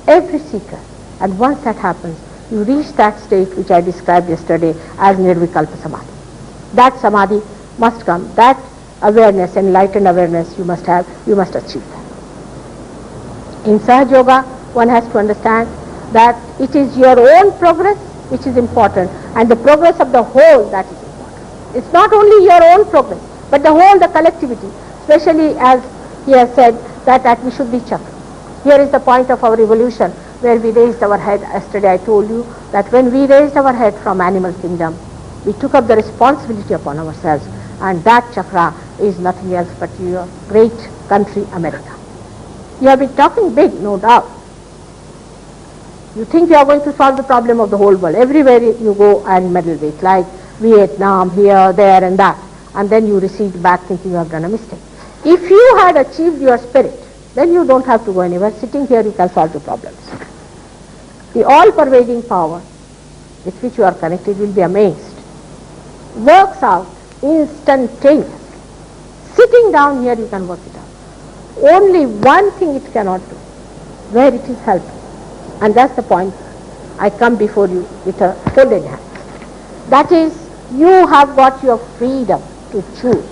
every seeker. And once that happens, you reach that state which I described yesterday as Nirvikalpa Samadhi. That Samadhi must come. That awareness, enlightened awareness you must have, you must achieve that. In Sahaja Yoga, one has to understand that it is your own progress which is important, and the progress of the whole that is important. It's not only your own progress, But the collectivity, especially as he has said that we should be chakra. Here is the point of our evolution where we raised our head. Yesterday I told you that when we raised our head from animal kingdom, we took up the responsibility upon ourselves, and that chakra is nothing else but your great country, America. You have been talking big, no doubt. You think you are going to solve the problem of the whole world. Everywhere you go and meddle with, like Vietnam, here, there and that. And then you recede back thinking you have done a mistake. If you had achieved your spirit, then you don't have to go anywhere. Sitting here you can solve the problems. The all-pervading power with which you are connected, will be amazed. Works out instantaneously. Sitting down here you can work it out. Only one thing it cannot do, where it is helpful. And that's the point. I come before you with a folded hand. That is, you have got your freedom to choose.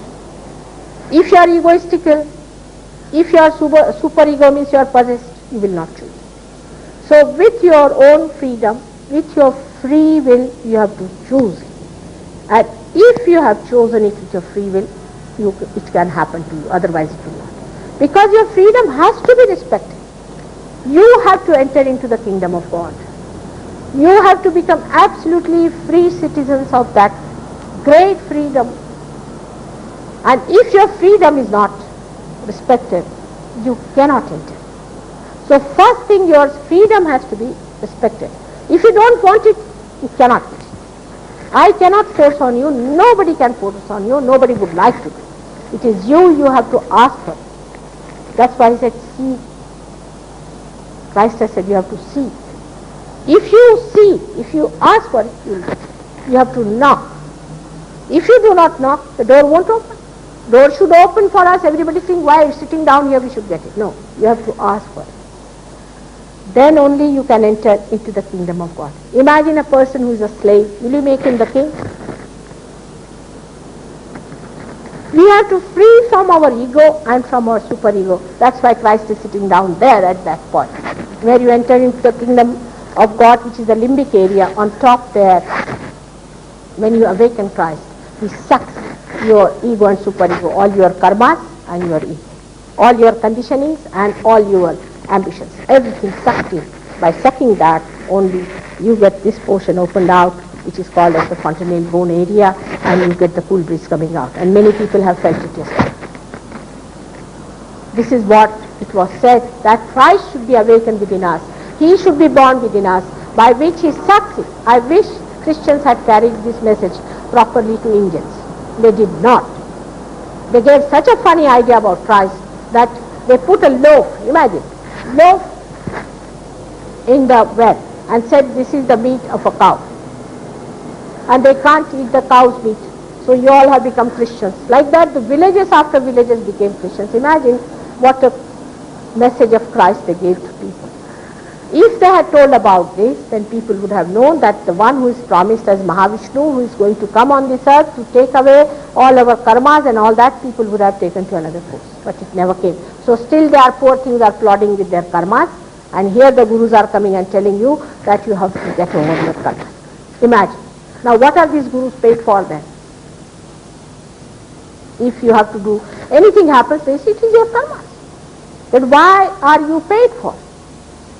If you are egoistical, if you are superego means you are possessed, you will not choose. So with your own freedom, with your free will, you have to choose. And if you have chosen it with your free will, it can happen to you, otherwise it will not. Because your freedom has to be respected. You have to enter into the kingdom of God. You have to become absolutely free citizens of that great freedom. And if your freedom is not respected, you cannot enter. So first thing, your freedom has to be respected. If you don't want it, you cannot get it. I cannot force on you, nobody can force on you, nobody would like to do it. It is you have to ask for it. That's why he said, seek. Christ has said you have to seek. If you seek, if you ask for it, you will get it. You have to knock. If you do not knock, the door won't open. Door should open for us. Everybody think, why sitting down here we should get it. No, you have to ask for it. Then only you can enter into the kingdom of God. Imagine a person who is a slave. Will you make him the king? We have to free from our ego and from our superego. That's why Christ is sitting down there at that point. Where you enter into the kingdom of God, which is the limbic area, on top there, when you awaken Christ, he sucks your ego and superego, all your karmas and your ego, all your conditionings and all your ambitions. Everything sucked in. By sucking that, only you get this portion opened out, which is called as the fontanelle bone area, and you get the cool breeze coming out. And many people have felt it yourself. This is what it was said, that Christ should be awakened within us. He should be born within us, by which he sucks it. I wish Christians had carried this message properly to Indians. They did not. They gave such a funny idea about Christ that they put a loaf, imagine, loaf in the well and said this is the meat of a cow. And they can't eat the cow's meat. So you all have become Christians. Like that, the villages after villages became Christians. Imagine what a message of Christ they gave to people. If they had told about this, then people would have known that the one who is promised as Mahavishnu, who is going to come on this earth to take away all our karmas and all that, people would have taken to another course. But it never came. So still they are poor things are plodding with their karmas, and here the gurus are coming and telling you that you have to get over your karmas. Imagine. Now what are these gurus paid for then? If you have to do, anything happens, they say it is your karmas. But why are you paid for?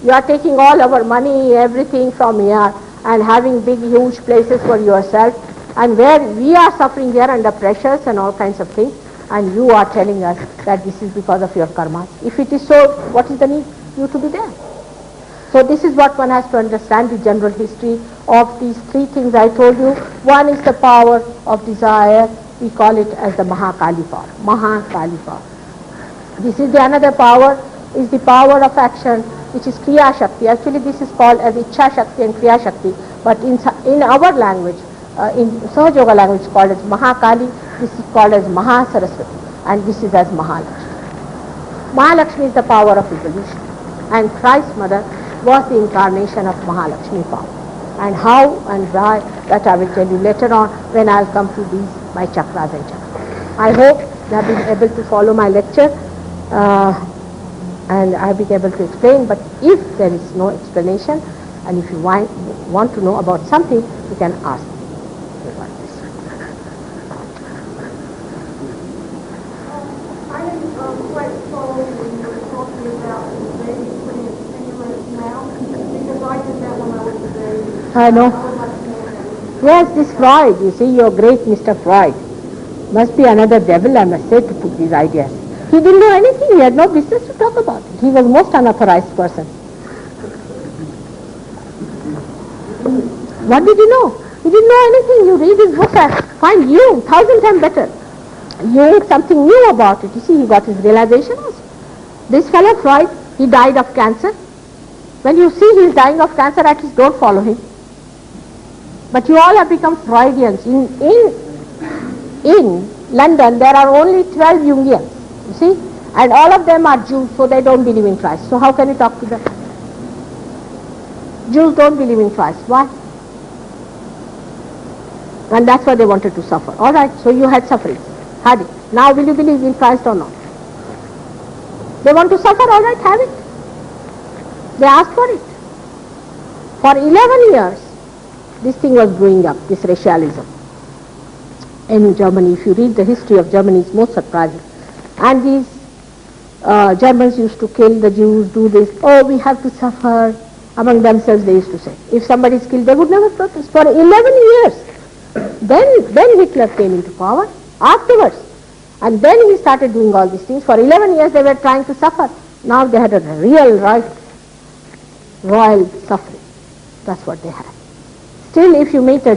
You are taking all our money, everything from here, and having big, huge places for yourself, and where we are suffering here under pressures and all kinds of things, and you are telling us that this is because of your karmas. If it is so, what is the need you to be there? So this is what one has to understand, the general history of these three things I told you. One is the power of desire. We call it as the Mahakali power. Mahakali power. This is the another power, is the power of action, which is Kriya Shakti. Actually this is called as Ichha Shakti and Kriya Shakti, but in our language, in Sahaja Yoga language, it's called as Mahakali, this is called as Mahasaraswati, and this is as Mahalakshmi. Mahalakshmi is the power of evolution, and Christ's mother was the incarnation of Mahalakshmi power. And how and why, that I will tell you later on when I will come to these, my chakras and chakras. I hope you have been able to follow my lecture, and I have been able to explain, but if there is no explanation, and if you want to know about something, you can ask me about this. I know. Yes, this Freud, you see, your great Mr. Freud must be another devil, I must say, to put these ideas. He didn't know anything. He had no business to talk about it. He was most unauthorized person. What did he know? He didn't know anything. You read his books and find Jung 1,000 times better. Jung something new about it. You see, he got his realization also. This fellow Freud, he died of cancer. When you see he is dying of cancer, at least don't follow him. But you all have become Freudians. In London, there are only 12 Jungians, you see, and all of them are Jews, so they don't believe in Christ. So how can you talk to them? Jews don't believe in Christ. Why? And that's why they wanted to suffer. All right, so you had suffering. Had it. Now will you believe in Christ or not? They want to suffer, all right, have it. They asked for it. For 11 years, this thing was growing up, this racialism. In Germany, if you read the history of Germany, it's most surprising. And these Germans used to kill the Jews, do this, oh, we have to suffer. Among themselves they used to say. If somebody is killed, they would never protest. For 11 years. Then Hitler came into power, afterwards. And then he started doing all these things. For 11 years they were trying to suffer. Now they had a real royal suffering. That's what they had. Still, if you meet a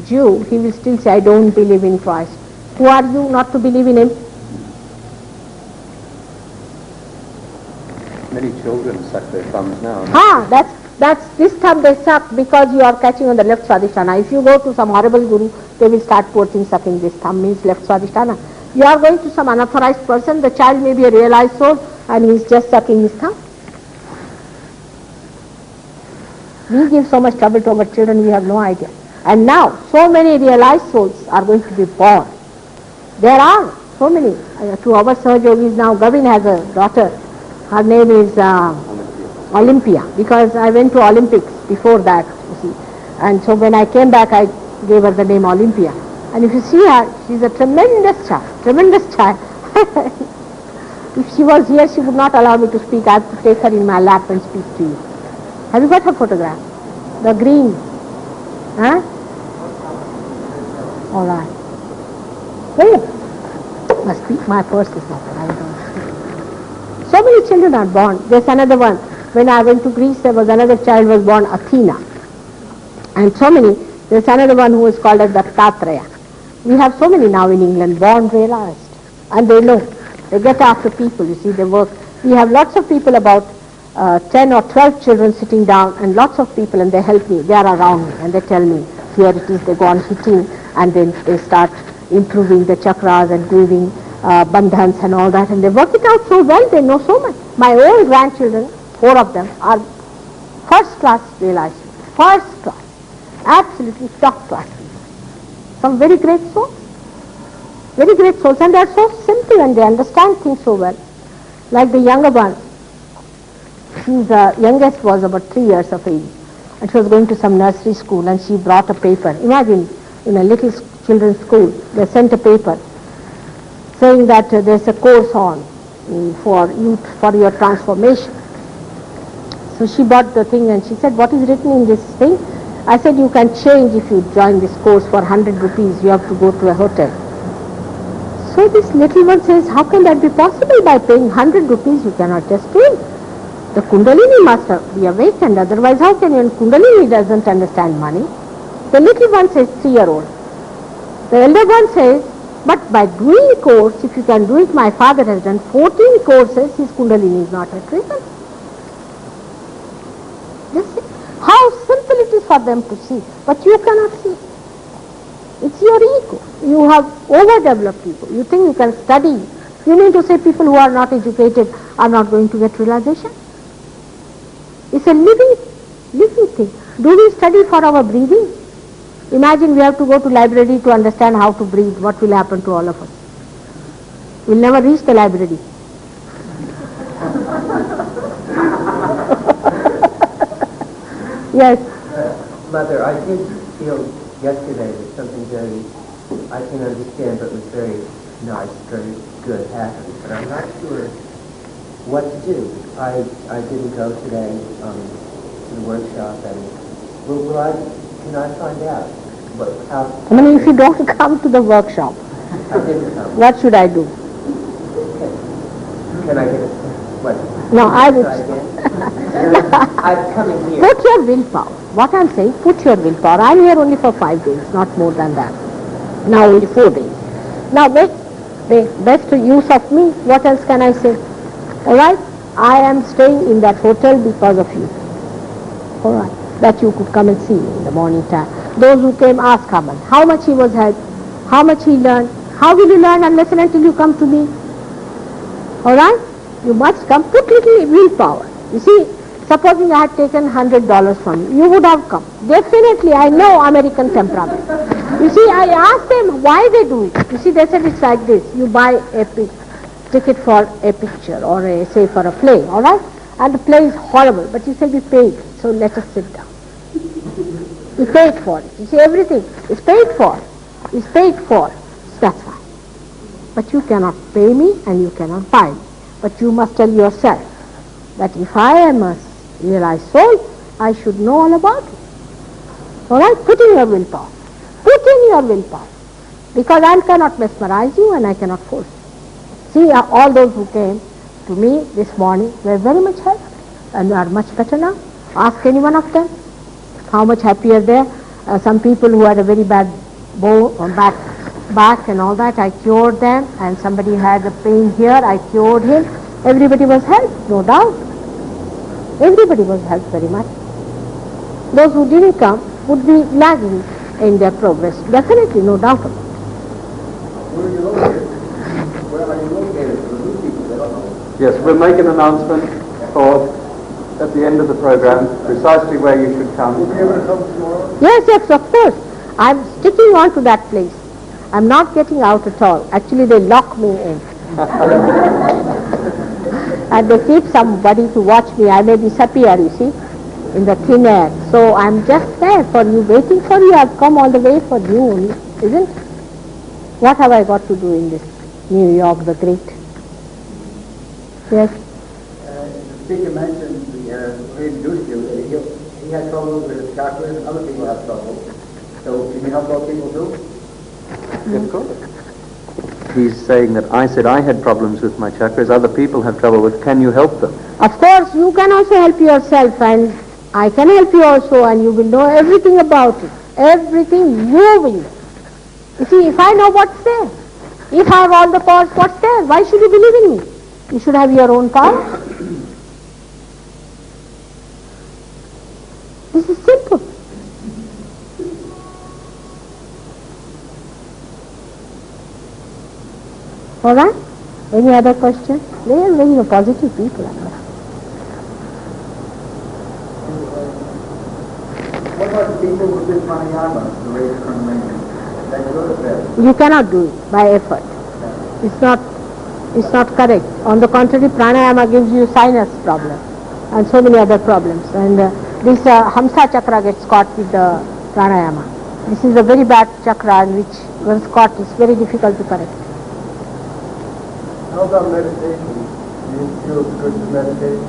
Jew, he will still say, I don't believe in Christ. Who are you not to believe in him? Many children suck their thumbs now. That's this thumb they suck because you are catching on the left Swadhisthana. If you go to some horrible guru, they will start poor thing sucking this thumb, means left Swadhisthana. You are going to some unauthorized person, the child may be a realized soul and he is just sucking his thumb. We give so much trouble to our children, we have no idea. And now, so many realized souls are going to be born. There are so many. To our Sahajogis now, Gavin has a daughter. Her name is Olympia, because I went to Olympics before that, you see. And so when I came back, I gave her the name Olympia. And if you see her, she's a tremendous child. If she was here, she would not allow me to speak. I have to take her in my lap and speak to you. Have you got her photograph? The green. Huh? All right. Where? Must be, my purse is not there. I don't know. So many children are born. There's another one. When I went to Greece, there was another child was born, Athena. And so many. There's another one who is called as Dattatreya. We have so many now in England, born realized. And they know. They get after people, you see, they work. We have lots of people, about 10 or 12 children sitting down, and lots of people, and they help me. They are around me, and they tell me, here it is, they go on hitting, and then they start improving the chakras and doing bandhans and all that, and they work it out so well, they know so much. My own grandchildren, 4 of them, are first class realized, first class, absolutely top class. Some very great souls, and they are so simple and they understand things so well. Like the younger one, the youngest was about 3 years of age, and she was going to some nursery school, and she brought a paper. Imagine, in a little children's school, they sent a paper saying that there's a course on for youth, for your transformation. So she bought the thing and she said, what is written in this thing? I said, you can change if you join this course for 100 rupees, you have to go to a hotel. So this little one says, how can that be possible? By paying 100 rupees, you cannot just pay. The Kundalini must be awakened, otherwise how can you? And Kundalini doesn't understand money. The little one says, 3-year-old. The elder one says, but by doing a course, if you can do it, my father has done 14 courses, his Kundalini is not at risen. How simple it is for them to see, but you cannot see. It's your ego. You have overdeveloped ego. You think you can study. You mean to say people who are not educated are not going to get realization? It's a living thing. Do we study for our breathing? Imagine we have to go to library to understand how to breathe. What will happen to all of us? We'll never reach the library. Yes. Mother, I did feel yesterday that something very, I can understand, but was very nice, very good happened. But I'm not sure what to do. I didn't go today to the workshop, and Can I find out how? I mean, if you don't come to the workshop, I didn't come. what should I do? Can I get a, what? No, I would. Try again? I'm coming here. Put your willpower. What I'm saying, put your willpower. I'm here only for 5 days, not more than that. Now only 4 days. Now make the best use of me. What else can I say? All right? I am staying in that hotel because of you. All right? That you could come and see me in the morning time. Those who came, ask Haman how much he was helped, how much he learned. How will you learn and listen until you come to me? All right? You must come. Put little willpower. You see, supposing I had taken $100 from you, you would have come. Definitely, I know American temperament. You see, I asked them why they do it. You see, they said it's like this. You buy a ticket for a picture or say for a play, all right? And the play is horrible, but you say we paid, so let us sit down. We paid for it. You see, everything is paid for. Is paid for. That's why. But you cannot pay me and you cannot buy me. But you must tell yourself that if I am a realized soul, I should know all about it. All right? Put in your willpower. Put in your willpower. Because I cannot mesmerize you and I cannot force you. See, all those who came to me this morning were very much helped and are much better now. Ask any one of them how much happier they are. Some people who had a very bad back and all that, I cured them, and somebody had a pain here, I cured him. Everybody was helped, no doubt. Everybody was helped very much. Those who didn't come would be lagging in their progress. Definitely, no doubt about it. Where are you located? Where are you located? For the new people, they don't know. Yes, we'll make an announcement at the end of the program, precisely where you should come. Will you be able to come tomorrow? Yes, yes, of course. I'm sticking on to that place. I'm not getting out at all. Actually, they lock me in. And they keep somebody to watch me. I may disappear, you see, in the thin air. So I'm just there for you, waiting for you. I've come all the way for you only, isn't it? What have I got to do in this New York the Great? Yes? The speaker mentioned, who introduced you, he had trouble with his chakras, and other people have trouble. So can you help those people too? Of course. He's saying that I said I had problems with my chakras, other people have trouble with. Can you help them? Of course, you can also help yourself, and I can help you also, and you will know everything about it. Everything you will know. You see, if I know what's there, if I have all the powers, what's there? Why should you believe in me? You should have your own power. This is simple. All right? Any other questions? They are very positive people. What about the people who did pranayama, the raise current? You cannot do it by effort. It's not correct. On the contrary, pranayama gives you sinus problem and so many other problems. And this Hamsa chakra gets caught with the pranayama. This is a very bad chakra in which once caught is very difficult to correct. How about meditation? Do you feel it's good to meditate?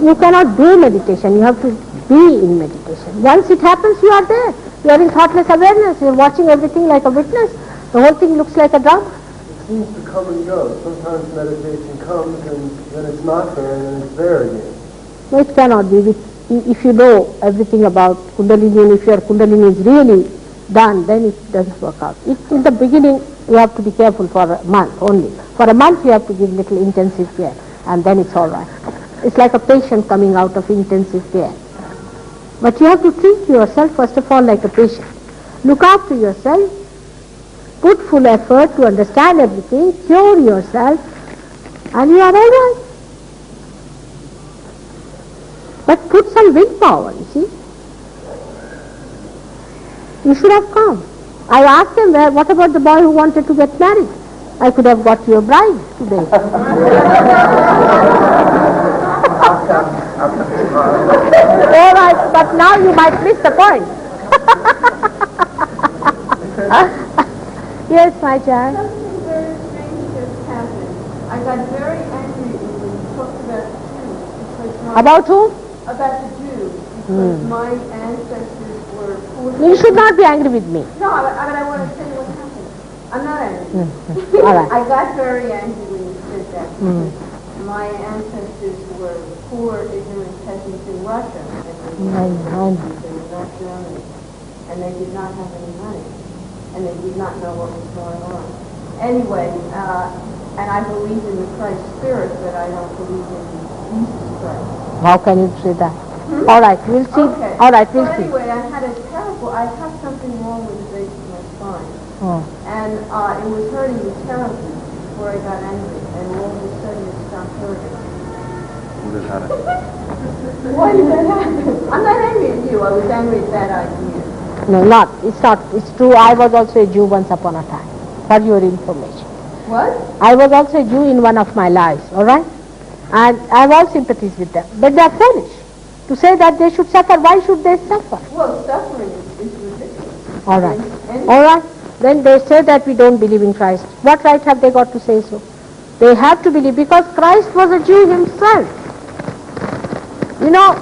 You cannot do meditation. You have to be in meditation. Once it happens, you are there. You are in thoughtless awareness. You are watching everything like a witness. The whole thing looks like a drama. It seems to come and go. Sometimes meditation comes and then it's not there and then it's there again. No, it cannot be. If you know everything about Kundalini, and if your Kundalini is really done, then it doesn't work out. In the beginning, you have to be careful for a month only. For a month, you have to give little intensive care, and then it's all right. It's like a patient coming out of intensive care. But you have to treat yourself, first of all, like a patient. Look after yourself, put full effort to understand everything, cure yourself, and you are all right. But put some willpower, you see. You should have come. I asked them, what about the boy who wanted to get married? I could have got you a bride today. All right, but now you might miss the point. Yes, my child. Something very strange just happened. I got very angry when you talked about the Jews. Because About who? about the Jews. because my ancestors were poor. You should not be angry with me. No, but I want to tell you what happened. I'm not angry. All right. I got very angry when you said that. Because my ancestors were poor, ignorant peasants in Russia. I know. They were not Germany. And they did not have any money. And they did not know what was going on. Anyway, and I believe in the Christ spirit, but I don't believe in Jesus Christ. How can you say that? All right, we'll see. Okay. All right, we'll see. Anyway, I have something wrong with the base of my spine. Oh. And it was hurting me terribly before I got angry. And all of a sudden it stopped hurting. Why did that happen? I'm not angry at you. I was angry at that idea. No, not. It's not. It's true. I was also a Jew once upon a time, for your information. What? I was also a Jew in one of my lives, all right? And I have all sympathies with them. But they are foolish to say that they should suffer. Why should they suffer? Well, suffering is ridiculous. All right. And All right. Then they say that we don't believe in Christ. What right have they got to say so? They have to believe because Christ was a Jew himself. You know,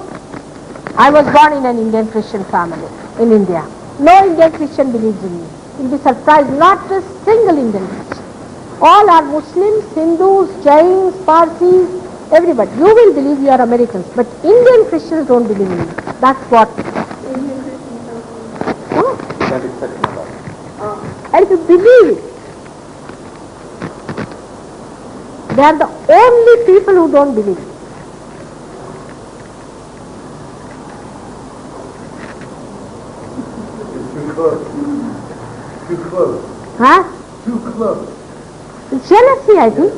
I was born in an Indian Christian family in India. No Indian Christian believes in me. You'll be surprised, not a single Indian Christian. All are Muslims, Hindus, Jains, Parsis, everybody. You will believe you are Americans, but Indian Christians don't believe in you. That's what. Indian Christians don't believe. Oh. Can't accept it. And to believe it. They are the only people who don't believe it. Too close. Too close. Huh? Too close. It's jealousy, I think.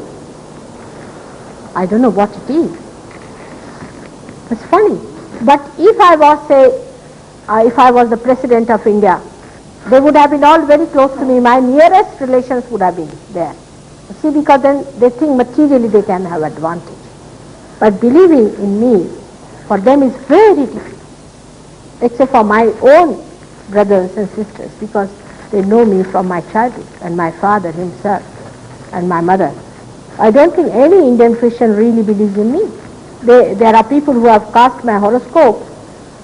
I don't know what it is. It's funny. But if I was, say, if I was the president of India, they would have been all very close to me. My nearest relations would have been there. See, because then they think materially they can have advantage. But believing in me, for them is very difficult. Except for my own brothers and sisters, because they know me from my childhood, and my father himself, and my mother. I don't think any Indian Christian really believes in me. There are people who have cast my horoscope,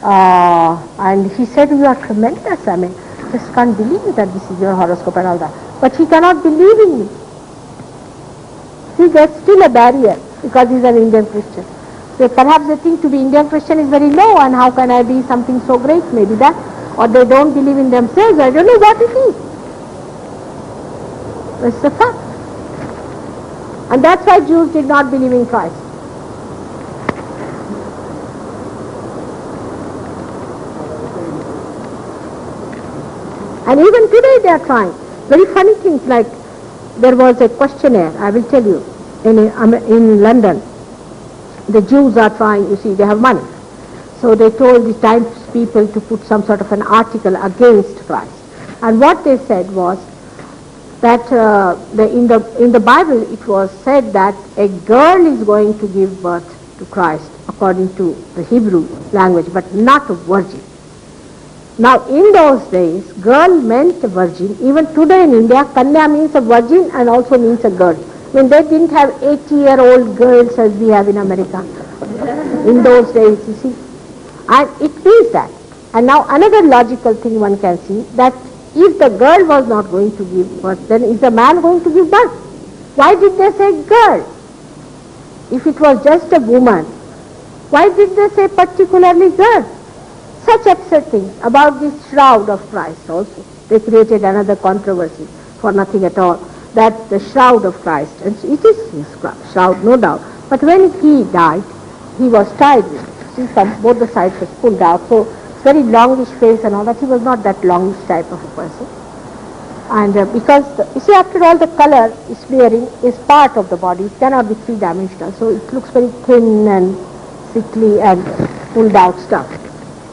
and he said, "You are tremendous. I mean, just can't believe that this is your horoscope and all that." But he cannot believe in me. See, there's still a barrier because he's an Indian Christian. So perhaps they think to be Indian Christian is very low, and how can I be something so great? Maybe that. Or they don't believe in themselves. I don't know what it is. It's the fact. And that's why Jews did not believe in Christ. And even today they are trying. Very funny things, like there was a questionnaire, I will tell you, in London. The Jews are trying, you see, they have money. So they told the Times people to put some sort of an article against Christ. And what they said was that in the Bible it was said that a girl is going to give birth to Christ according to the Hebrew language, but not a virgin. Now in those days, girl meant a virgin. Even today in India, Kanya means a virgin and also means a girl. When they didn't have 80-year-old girls as we have in America. In those days, you see. And it means that. And now another logical thing one can see, that if the girl was not going to give birth, then is the man going to give birth? Why did they say girl? If it was just a woman, why did they say particularly girl? Such absurd things about this shroud of Christ also. They created another controversy for nothing at all. That the shroud of Christ, and it is his shroud, no doubt. But when he died, he was tied with, see, from both the sides was pulled out, so very longish face and all that. He was not that longish type of a person. And because, you see, after all, the color is wearing is part of the body. It cannot be three-dimensional, so it looks very thin and sickly and pulled out stuff.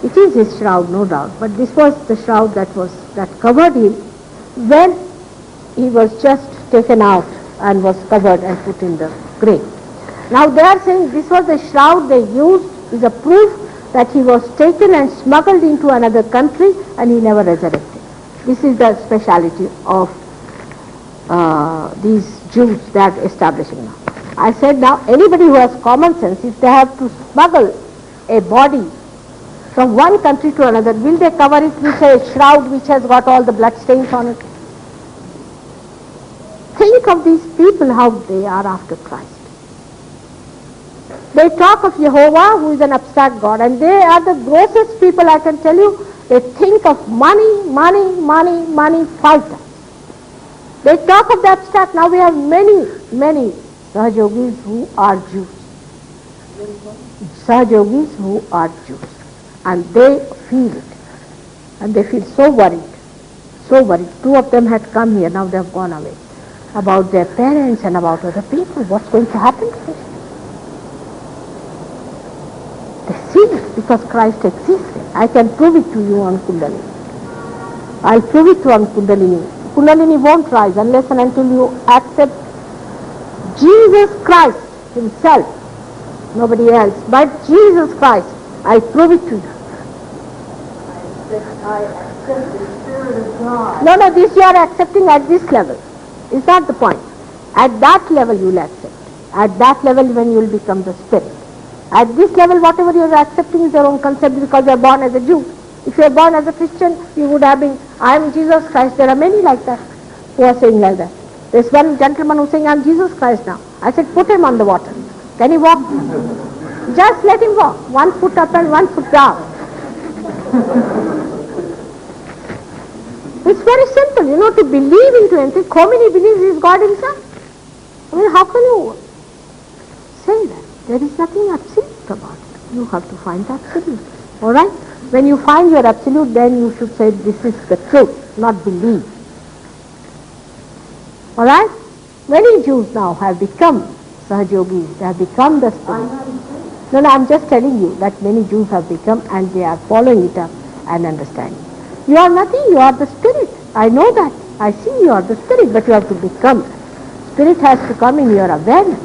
It is his shroud, no doubt, but this was the shroud that covered him when he was just taken out and was covered and put in the grave. Now they are saying this was the shroud they used is a proof that he was taken and smuggled into another country and he never resurrected. This is the speciality of these Jews that are establishing now. I said now anybody who has common sense, if they have to smuggle a body from one country to another, will they cover it with a shroud which has got all the blood stains on it? Think of these people, how they are after Christ. They talk of Jehovah, who is an abstract God, and they are the grossest people, I can tell you. They think of money, money, money, money, fighter. They talk of the abstract. Now we have many, many Sahajogis who are Jews. Sahajogis who are Jews. And they feel it. And they feel so worried. So worried. 2 of them had come here, now they have gone away. About their parents and about other people. What's going to happen to them? They see it because Christ exists. I can prove it to you on Kundalini. I'll prove it to you on Kundalini. Kundalini won't rise unless and until you accept Jesus Christ himself, nobody else, but Jesus Christ. I prove it to you. I accept the Spirit of God. No, this you are accepting at this level. Is that the point? At that level you will accept. At that level when you will become the Spirit. At this level whatever you are accepting is your own concept because you are born as a Jew. If you are born as a Christian, you would have been, I am Jesus Christ. There are many like that who are saying like that. There's one gentleman who's saying, I am Jesus Christ now. I said, put him on the water. Can he walk? Just let him walk. 1 foot up and 1 foot down. It's very simple, to believe into anything. How many believes is God himself? I mean, how can you say that? There is nothing absolute about it. You have to find the absolute. All right? When you find your absolute, then you should say, this is the truth, not believe. All right? Many Jews now have become Sahajogis. They have become the Spirit. No, I'm just telling you that many Jews have become and they are following it up and understanding. You are nothing, you are the Spirit. I know that. I see you are the Spirit, but you have to become. Spirit has to come in your awareness.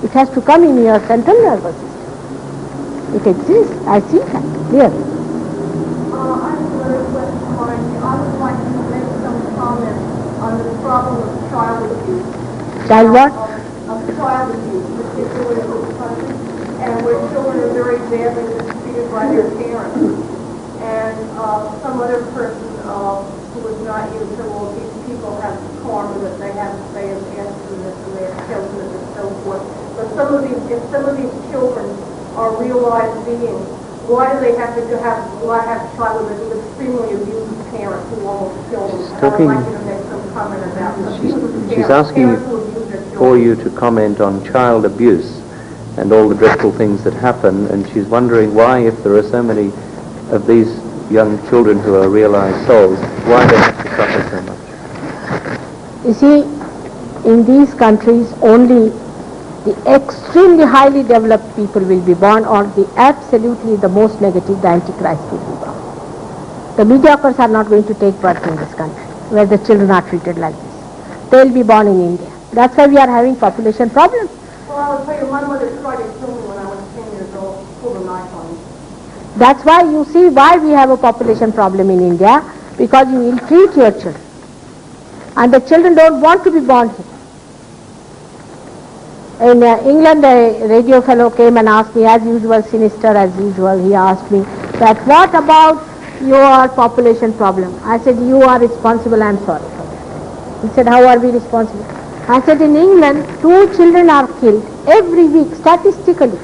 It has to come in your central nervous system. It exists. I see that clearly. I would like to make some comment on the problem of child abuse. Child what? Of child abuse, particularly in this country, and where children are very badly mistreated by their parents. And some other person who was not you said, well, these people have karma that they have ancestors and they have children and so forth. But if some of these children are realized beings, why do they have to have a child with an extremely abused parent who almost killed them? I'd like you to make some comment about that. She's asking for you to comment on child abuse and all the dreadful things that happen, and she's wondering why, if there are so many of these young children who are realized souls, why they have to suffer so much. You see, in these countries only the extremely highly developed people will be born, or the absolutely the most negative, the Antichrist will be born. The mediocres are not going to take birth in this country, where the children are treated like this. They will be born in India. That's why we are having population problems. Well, I will tell you, my mother tried to kill me when I was 10 years old, pulled a knife on me. That's why you see why we have a population problem in India, because you ill-treat your children. And the children don't want to be born here. In England, a radio fellow came and asked me, as usual, sinister as usual, he asked me that, what about your population problem? I said, you are responsible, I'm sorry for that. He said, how are we responsible? I said, in England, 2 children are killed every week, statistically.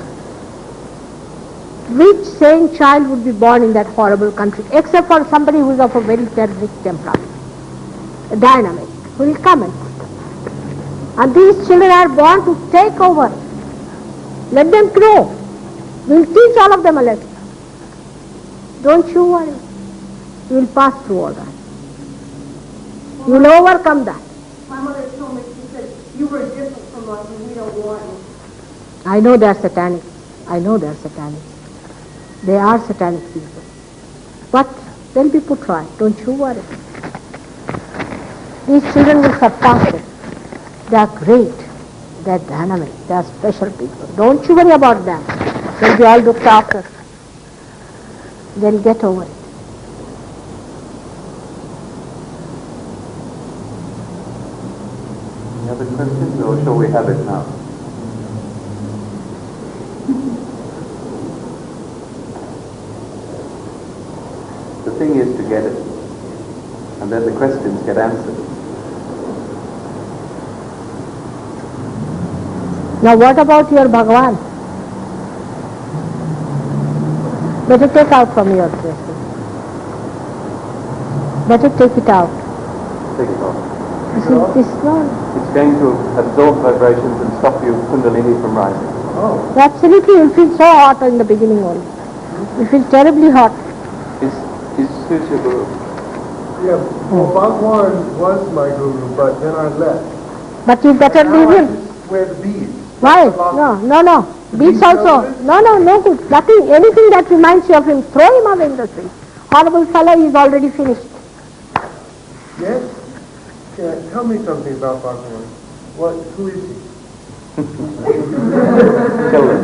Which sane child would be born in that horrible country, except for somebody who is of a very terrific temperament, a dynamic, who will come and put them. And these children are born to take over. Let them grow. We'll teach all of them a lesson. Don't you worry. You will pass through all that. You will overcome that. My mother told me, she said, you were different from us and we don't want you. I know they are satanic. I know they are satanic. They are satanic people. But they'll be put right. Don't you worry. These children will surpass it. They are great. They are dynamic. They are special people. Don't you worry about them. They'll be all looked after. They'll get over it. Any other questions, or shall we have it now? thing is to get it. And then the questions get answered. Now what about your Bhagavan? Better take out from your dressing. Better take it out. Take it off. This one. It's going to absorb vibrations and stop your kundalini from rising. Oh, Absolutely, you'll feel so hot in the beginning only. You feel terribly hot. Is who's your guru? Yeah, well, Bhagwan was my guru, but then I left. But you better Now leave I him. just wear the beads. Why? Bhagwan. No. Beats beads also. also? No good. Nothing, anything that reminds you of him, throw him away in the street. Horrible fellow, he's already finished. Yes? Yeah, tell me something about Bhagwan. Who is he? Tell them.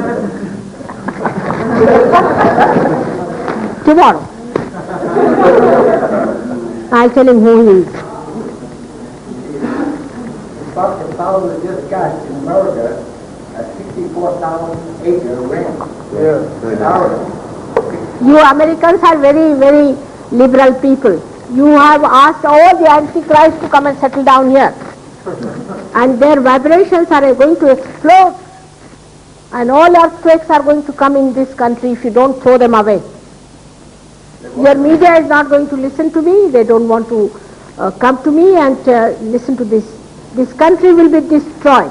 Tomorrow. I'll tell him who he is. about the fellow that just got in America a 64,000 acre ranch. Yeah. You Americans are very, very liberal people. You have asked all the Antichrist to come and settle down here. And their vibrations are going to explode. And all earthquakes are going to come in this country if you don't throw them away. Your media is not going to listen to me. They don't want to come to me and listen to this. This country will be destroyed.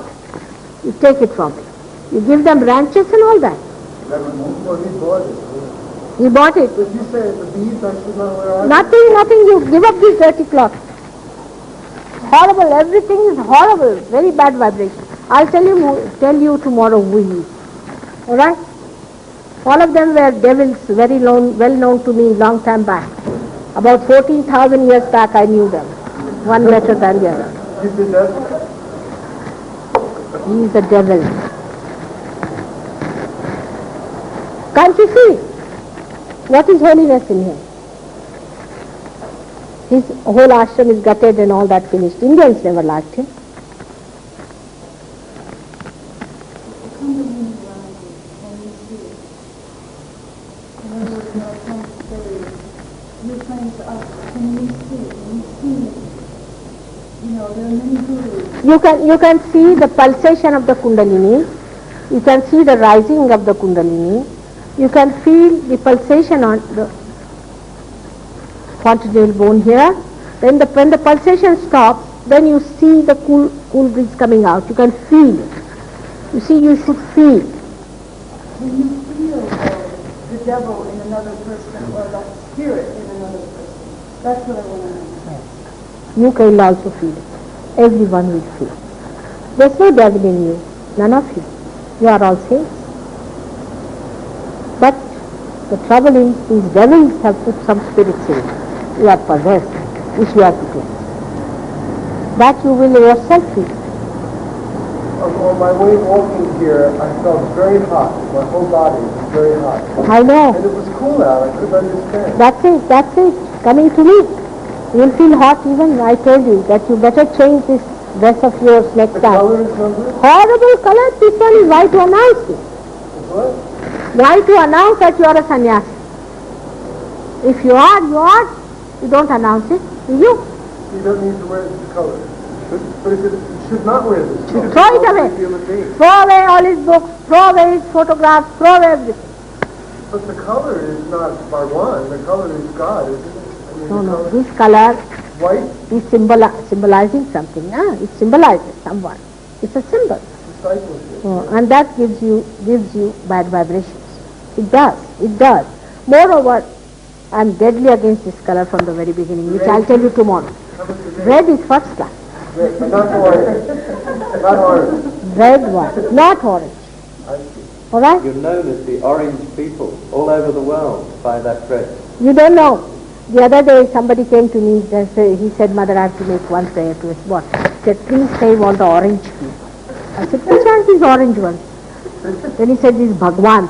You take it from me. You give them ranches and all that. Well, he bought it. He bought it. But you say the beads I should not wear either? Nothing. You give up this dirty cloth. Horrible. Everything is horrible. Very bad vibration. I'll tell you tomorrow who he is. All right? All of them were devils, very well known to me long time back. About 14,000 years back I knew them. One better than the other. You did that? He is a devil. Can't you see? What is holiness in him? His whole ashram is gutted and all that finished. Indians never liked him. You can see the pulsation of the Kundalini. You can see the rising of the Kundalini. You can feel the pulsation on the fontanelle bone here. Then when the pulsation stops, then you see the cool breeze coming out. You can feel it. You see, you should feel. When you feel the devil in another person or that spirit in another person, that's what I want to know. You can also feel it. Everyone will feel. There's no devil in you. None of you. You are all saints. But the trouble is, these devils have put some spirits in you. You are possessed, which you have to cleanse. That you will yourself feel. On my way walking here, I felt very hot. My whole body was very hot. I know. And it was cool out. I couldn't understand. That's it. Coming to me. You will feel hot even. I told you that you better change this dress of yours next The time. color is no good? Horrible color. This one is why to announce it. What? Why to announce that you are a sannyasi? If you are, you are. You don't announce it, do you? You don't need to wear this color. But if you should not wear this color. Throw it away. Feel the pain. Throw away all his books, throw away his photographs, throw away everything. But the color is not Bhagwan. The color is God, isn't it? I mean, No, the color this color white, is symbolizing something. It symbolizes someone. It's a symbol. discipleship. And that gives you bad vibrations. It does. Moreover, I am deadly against this color from the very beginning, which I'll tell you tomorrow. How about the red? Red is first class. Red, but not orange. Not orange. Red one, not orange. I see. All right? You're known as the orange people all over the world by that dress. You don't know. The other day somebody came to me, he said, Mother, I have to make one prayer to us. What? He said, please save all the orange people. I said, which are these orange ones? Then he said, these Bhagwan.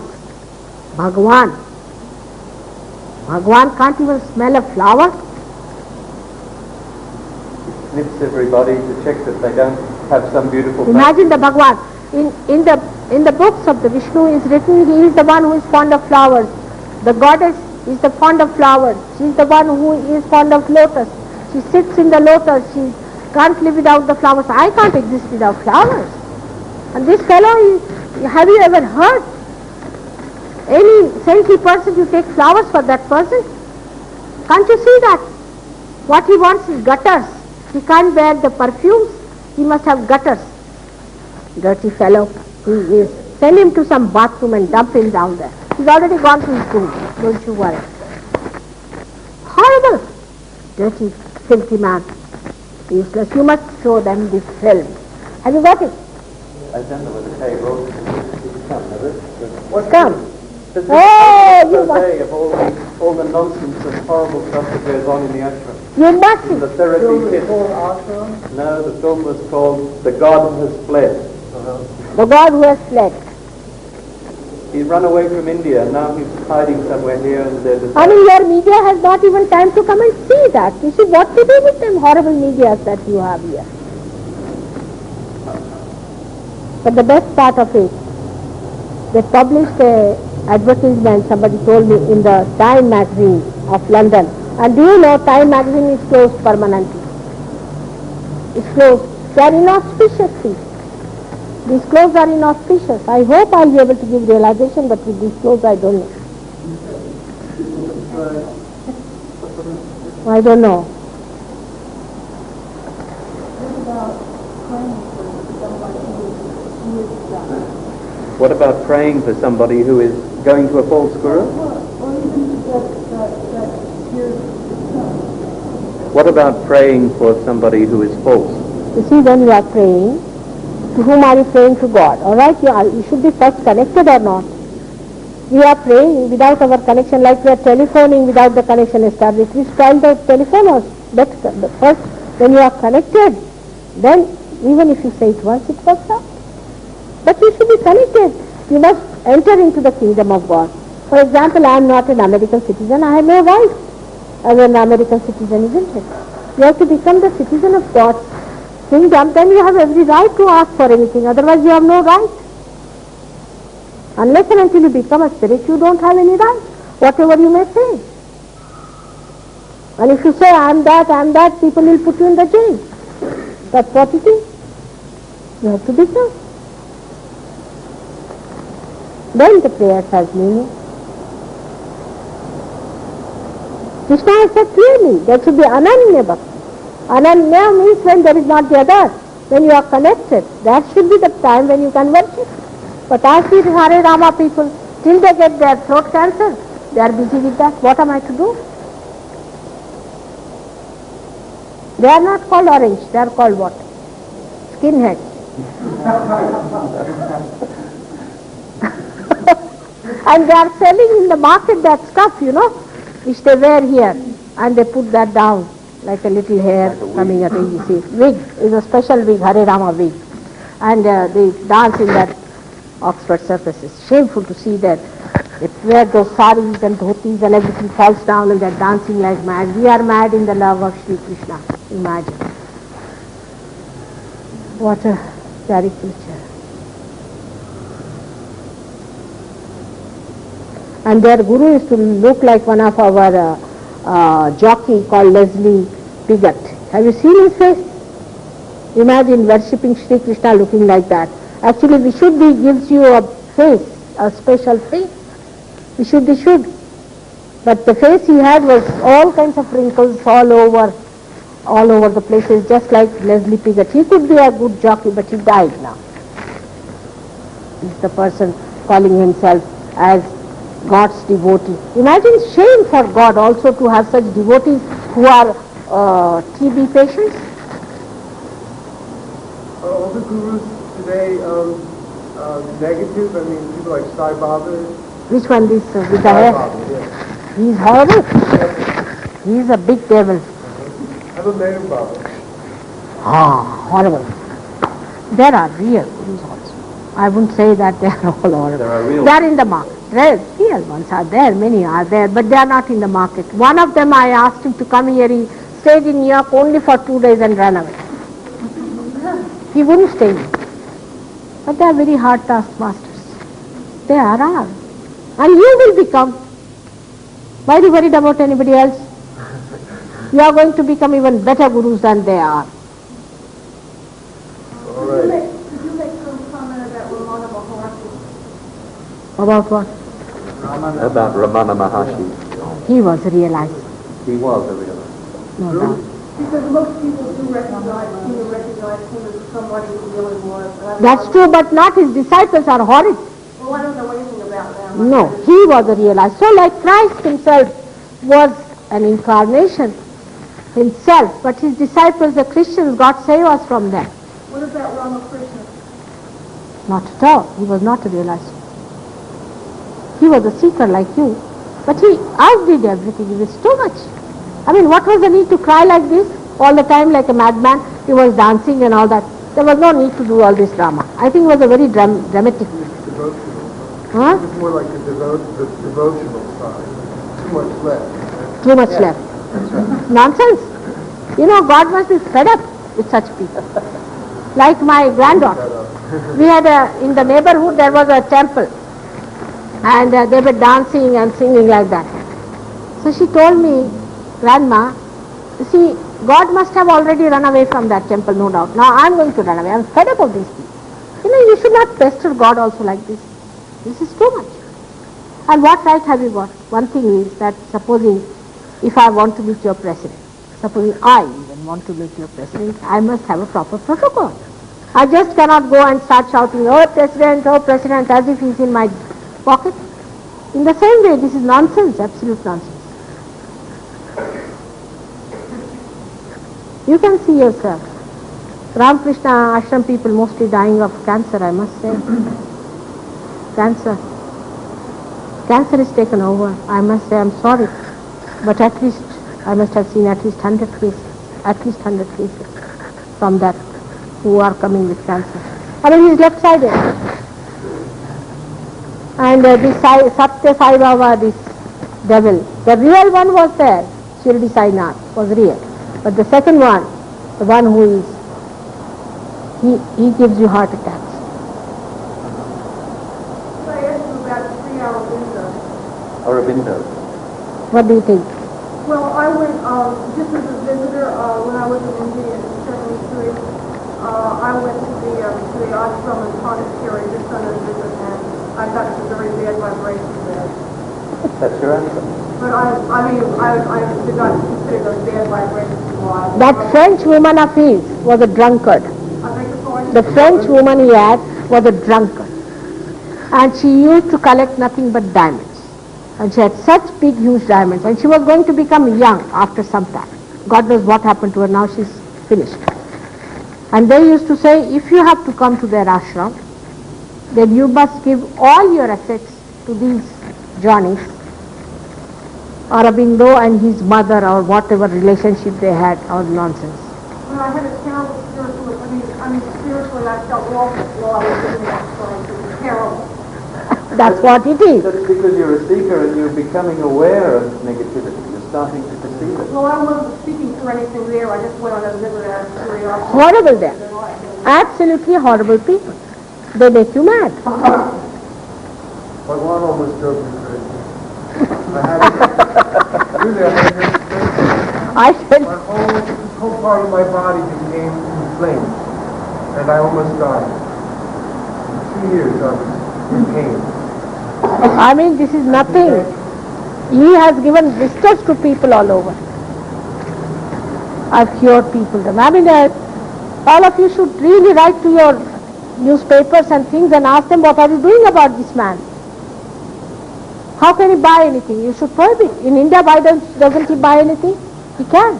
Bhagwan can't even smell a flower. Sniffs everybody to check that they don't have some beautiful Imagine the Bhagwan. In the books of the Vishnu is written, he is the one who is fond of flowers. The goddess is the fond of flowers. She is the one who is fond of lotus. She sits in the lotus. She can't live without the flowers. I can't exist without flowers. And this fellow is, have you ever heard any saintly person, you take flowers for that person? Can't you see that? What he wants is gutters. He can't bear the perfumes. He must have gutters. Dirty fellow he is. Send him to some bathroom and dump him down there. He's already gone to his room. Don't you worry. Horrible. Dirty, filthy man. Useless. You must show them this film. Have you got it? I don't know whether Kay wrote What's come? Oh, you must. Say of all the nonsense and horrible stuff that goes on in the ashram. You must. The therapy kit. No, the film was called The God Has Fled. The God who has fled. He's run away from India and now he's hiding somewhere here and there. I mean, your media has not even time to come and see that. You see, what to do with them horrible media that you have here? But the best part of it, they published a advertisement, somebody told me, in the Time magazine of London. And do you know, Time magazine is closed permanently. It's closed. They are inauspicious things. These clothes are inauspicious. I hope I'll be able to give realization, but with these clothes I don't know. I don't know. What about praying for somebody who is going to a false guru? Or even that spirit itself. What about praying for somebody who is false? You see, when you are praying, to whom are you praying? To God. All right, you should be first connected or not. We are praying without our connection, like we are telephoning without the connection established. We spoil the telephone or first, when you are connected, then even if you say it once, it works out. But you should be connected. You must enter into the kingdom of God. For example, I am not an American citizen. I have no right as an American citizen, isn't it? You have to become the citizen of God's kingdom. Then you have every right to ask for anything. Otherwise, you have no right. Unless and until you become a spirit, you don't have any right, whatever you may say. And if you say, I am that, people will put you in the jail. That's what it is. You have to become. Then the prayer has meaning. Krishna has said clearly, there should be ananya bhakti. Ananya means when there is not the other, when you are connected. That should be the time when you can worship. But I see the Hare Rama people, till they get their throat cancer, they are busy with that. What am I to do? They are not called orange, they are called what? Skinhead. And they are selling in the market that stuff, which they wear here, and they put that down like a little hair coming at you see. Wig is a special wig, Hare Rama wig. And they dance in that Oxford Circus. It's shameful to see that. They wear those saris and dhotis and everything falls down and they're dancing like mad. We are mad in the love of Sri Krishna. Imagine. What a very picture. And their guru is to look like one of our jockey called Leslie Piggott. Have you seen his face? Imagine worshipping Sri Krishna looking like that. Actually, Vishuddhi gives you a face, a special face. Vishuddhi should. But the face he had was all kinds of wrinkles all over the places, just like Leslie Piggott. He could be a good jockey, but he died now. He's the person calling himself as God's devotee. Imagine shame for God also to have such devotees who are TB patients. Are all the gurus today negative? I mean, people like Sai Baba? Which one? This with the Sai hair? Baba, yes. He's horrible. He's a big devil. Never met him, Baba. Horrible. There are real gurus also. I wouldn't say that they are all horrible. There are real. They are in the market. Real ones are there, many are there, but they are not in the market. One of them, I asked him to come here. He stayed in New York only for 2 days and ran away. He wouldn't stay here. But they are very hard taskmasters. They are. And you will become. Why are you worried about anybody else? You are going to become even better gurus than they are. All right. Did you make some comment about Ramana Maharshi? About what? About Ramana Maharshi. He was realized, He was a real. no doubt. Because most people do recognize him as somebody who really was. That's true, but not his disciples are horrid. Well, I don't know anything about them. No, he was a realized. So like Christ himself was an incarnation himself, but his disciples, the Christians, God save us from them. What about Ramakrishna? Not at all. He was not a realized. He was a seeker like you, but he outdid everything. He was too much. I mean, what was the need to cry like this all the time like a madman? He was dancing and all that. There was no need to do all this drama. I think it was a very dramatic. Devotional. Huh? It was more like the devotional side. Too much left. Too much left. Nonsense. You know, God must be fed up with such people. Like my granddaughter. We had in the neighborhood there was a temple. And they were dancing and singing like that. So she told me, Grandma, you see, God must have already run away from that temple, no doubt. Now I'm going to run away. I'm fed up of these people. You know, you should not pester God also like this. This is too much. And what right have you got? One thing is that supposing if I want to meet your president, supposing I even want to meet your president, I must have a proper protocol. I just cannot go and start shouting, oh president, as if he's in my pocket. In the same way, this is nonsense, absolute nonsense. You can see yourself. Ramakrishna ashram people mostly dying of cancer, I must say. Cancer. Cancer is taken over. I must say, I'm sorry. But at least, I must have seen at least 100 cases. At least 100 cases from that who are coming with cancer. I mean, he's left-sided. And this Satya Sai Baba, this devil, the real one was there. Shirdi Sai Nath was real. But the second one, the one who is, he gives you heart attacks. So I asked you about Sri Aurobindo. Aurobindo. What do you think? Well, I went just as a visitor when I was in India in '73. I went to the ashram in Pondicherry just on a visit, and I got some very bad vibrations there. That's your answer. But I did not consider those bad vibrations why. That French woman of his was a drunkard. I beg your pardon? The French woman he had was a drunkard. And she used to collect nothing but diamonds. And she had such big, huge diamonds. And she was going to become young after some time. God knows what happened to her. Now she's finished. And they used to say, if you have to come to their ashram, then you must give all your assets to these Johnnies, Aurobindo and his mother, or whatever relationship they had, or nonsense. When I had a terrible spiritually I felt awful while I was in that place. It was terrible. That's what it is. That's because you're a seeker and you're becoming aware of negativity. You're starting to perceive it. Well, I wasn't seeking for anything there. I just went on a visit out of curiosity. Horrible there. Absolutely horrible people. They make you mad. My one almost drove me crazy. I had it. Really, I had it. I said, This whole part of my body became inflamed, and I almost died. For 2 years I was in pain. I mean, this is nothing. He has given vistas to people all over. I've cured people. I mean, all of you should really write to your newspapers and things and ask them, what are you doing about this man? How can he buy anything? You should prohibit. In India, why doesn't he buy anything? He can.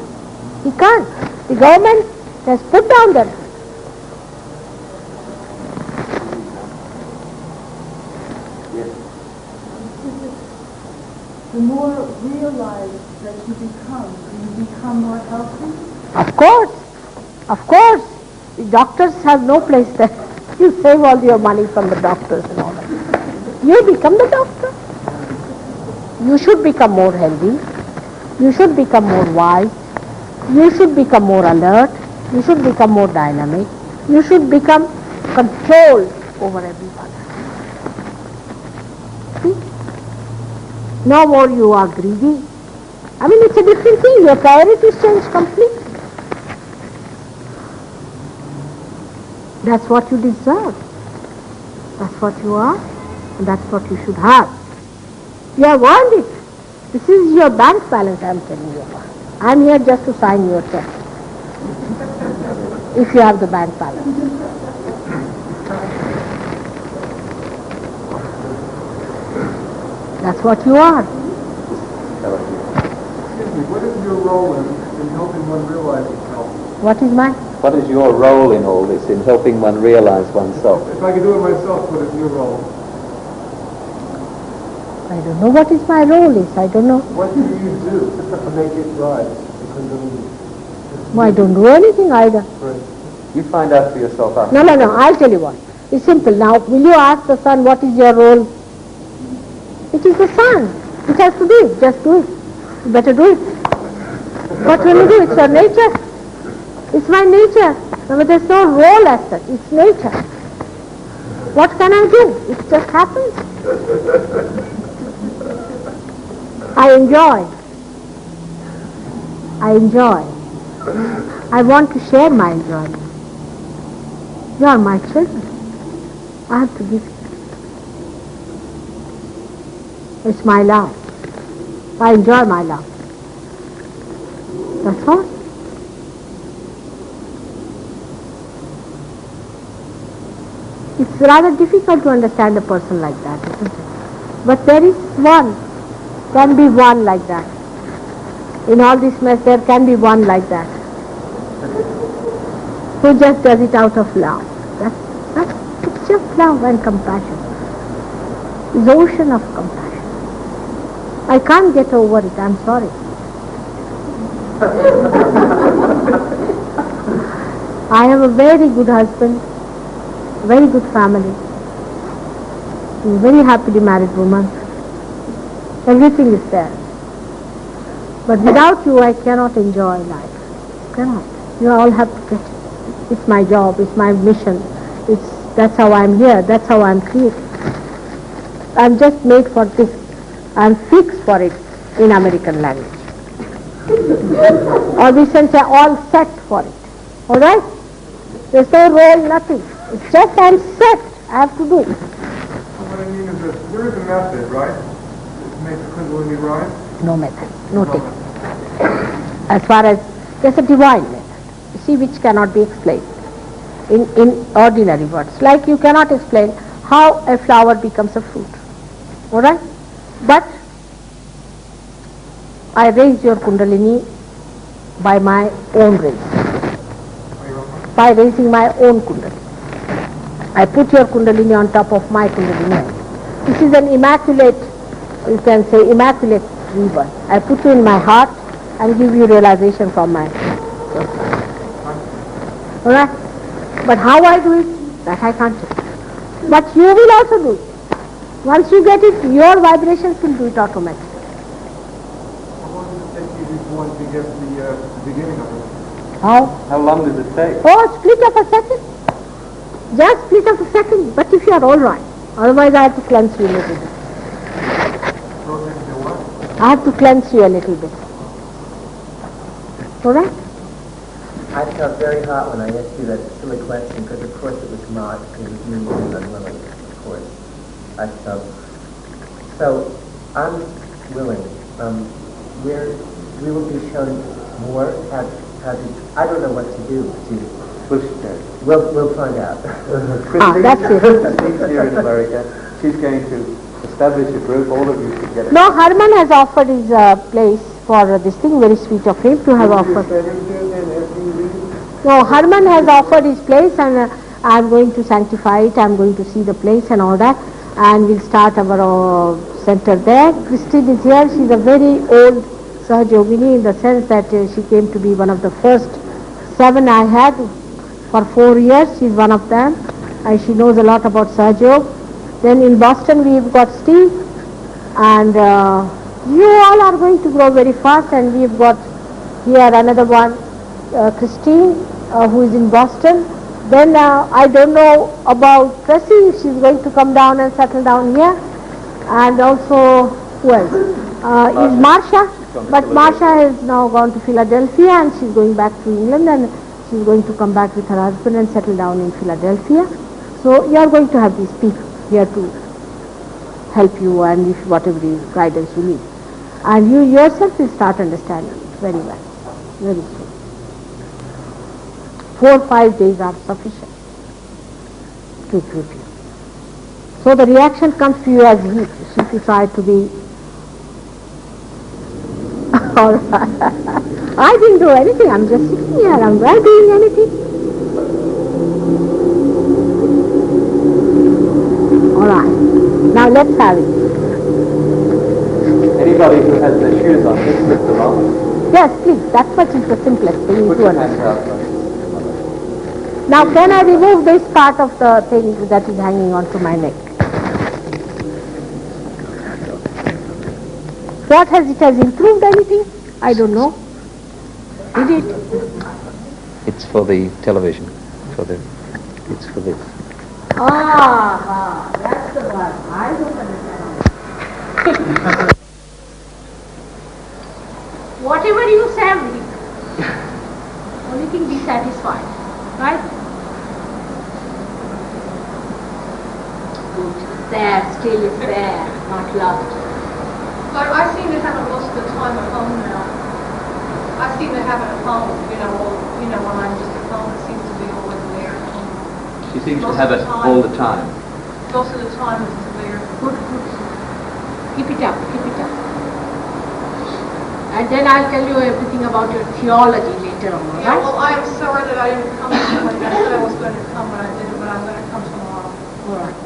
He can't. The government has put down that. The more realized that you become more healthy. Of course. Of course. The doctors have no place there. You save all your money from the doctors and all that. You become the doctor. You should become more healthy. You should become more wise. You should become more alert. You should become more dynamic. You should become controlled over everyone. See? No more you are greedy. I mean, it's a different thing. Your priorities change completely. That's what you deserve. That's what you are. And that's what you should have. You have earned it. This is your bank balance I'm telling you about. I'm here just to sign your check. If you have the bank balance. That's what you are. Excuse me, what is your role in helping one realize itself? What is my? What is your role in all this, in helping one realize oneself? If I could do it myself, what is your role? I don't know what is my role is. I don't know. What do you do to make it rise? I don't do anything either. Right. You find out for yourself after. No. I'll tell you what. It's simple. Now, will you ask the sun what is your role? It is the sun. It has to do it. Just do it. You better do it. What will you do? It's your nature. It's my nature. No, but there's no role as such. It's nature. What can I do? It just happens. I enjoy. I want to share my enjoyment. You are my children. I have to give you. It's my love. I enjoy my love. That's all. It's rather difficult to understand a person like that, isn't it? But there is one. Can be one like that. In all this mess, there can be one like that. Who just does it out of love. That's it's just love and compassion. It's ocean of compassion. I can't get over it, I'm sorry. I have a very good husband, very good family, a very happily married woman. Everything is there. But without you, I cannot enjoy life. Cannot. You all have to get it. It's my job, it's my mission. That's how I'm here, that's how I'm created. I'm just made for this. I'm fixed for it in American language. Or we can say all set for it. Alright? There's no role, nothing. It's just I'm set. I have to do. So what I mean is that there is a method, right? To make the Kundalini rise? No method, no technique. As far as there's a divine method, you see, which cannot be explained in ordinary words. Like you cannot explain how a flower becomes a fruit. Alright? But I raise your Kundalini by my own raise. By raising my own Kundalini. I put your Kundalini on top of my Kundalini. This is an immaculate, you can say immaculate rebirth. I put you in my heart and give you realization from my soul. Alright? But how I do it, that I can't tell. But you will also do it. Once you get it, your vibrations will do it automatically. How long does it take you before to get the beginning of it? How long does it take? Oh, split of a second. Just split of a second. But if you are all right. Otherwise I have to cleanse you a little bit. I have to cleanse you a little bit. Alright? I felt very hot when I asked you that silly question because of course it was not, it was me and unwilling, of course. I felt. So I'm willing. We will be shown more how to, I don't know what to do We'll find out. Christine, that's it. She's here in America. She's going to establish a group. All of you should get it. No, Herman has offered his place for this thing. Very sweet of him to have offered. No, Herman has offered his place and I'm going to sanctify it. I'm going to see the place and all that. And we'll start our center there. Christine is here. She's a very old Sahajogini in the sense that she came to be one of the first 7 I had for 4 years. She's one of them. And she knows a lot about Sahajog. Then in Boston we've got Steve. And you all are going to grow very fast. And we've got here another one, Christine, who is in Boston. Then I don't know about Tracy, if she's going to come down and settle down here. And also Who else? Is Marsha, but Marsha has now gone to Philadelphia and she's going back to England and she's going to come back with her husband and settle down in Philadelphia. So you are going to have these people here to help you and if whatever guidance you need. And you yourself will start understanding it very well, very soon. 4 or 5 days are sufficient to equip you. So the reaction comes to you as heat. So if you try to be all right. I didn't do anything, I'm just sitting here, I'm not doing anything. Alright, now let's have it. Anybody who has their shoes on, just slip them off. Yes, please, that much is the simplest thing Put to your hands understand. out. Now can I remove this part of the thing that is hanging onto my neck? What has it has improved anything? I don't know. Did it? It's for the television. It's for this. Ah, that's the one. I don't understand. Whatever you say, only thing be satisfied, right? Good. There, still is there, not lost. But I seem to have it most of the time at home now. I seem to have it at home, when I'm just at home, it seems to be always there at home. She seems Most to have of it the time. all the time. Most of the time it's there. Good, good. Keep it up, keep it up. And then I'll tell you everything about your theology later on, Yeah, right? well, I am sorry that I didn't come this morning. I said I was going to come when I didn't, but I'm going to come tomorrow. All right.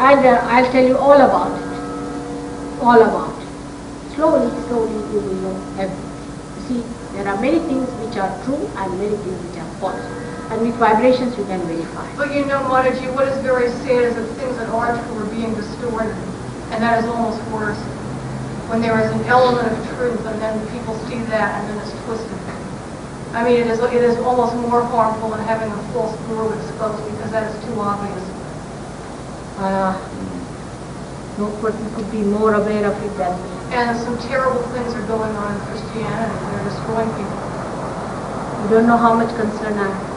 And I'll tell you all about it. All about it. Slowly, slowly you will know everything. You see, there are many things which are true and many things which are false. And with vibrations you can verify. But you know, Mataji, what is very sad is that things in art were being distorted. And that is almost worse. When there is an element of truth and then people see that and then it's twisted. I mean, it is almost more harmful than having a false guru exposed because that is too obvious. No person could be more aware of it than me. And some terrible things are going on in Christianity. They're destroying people. You don't know how much concern I have.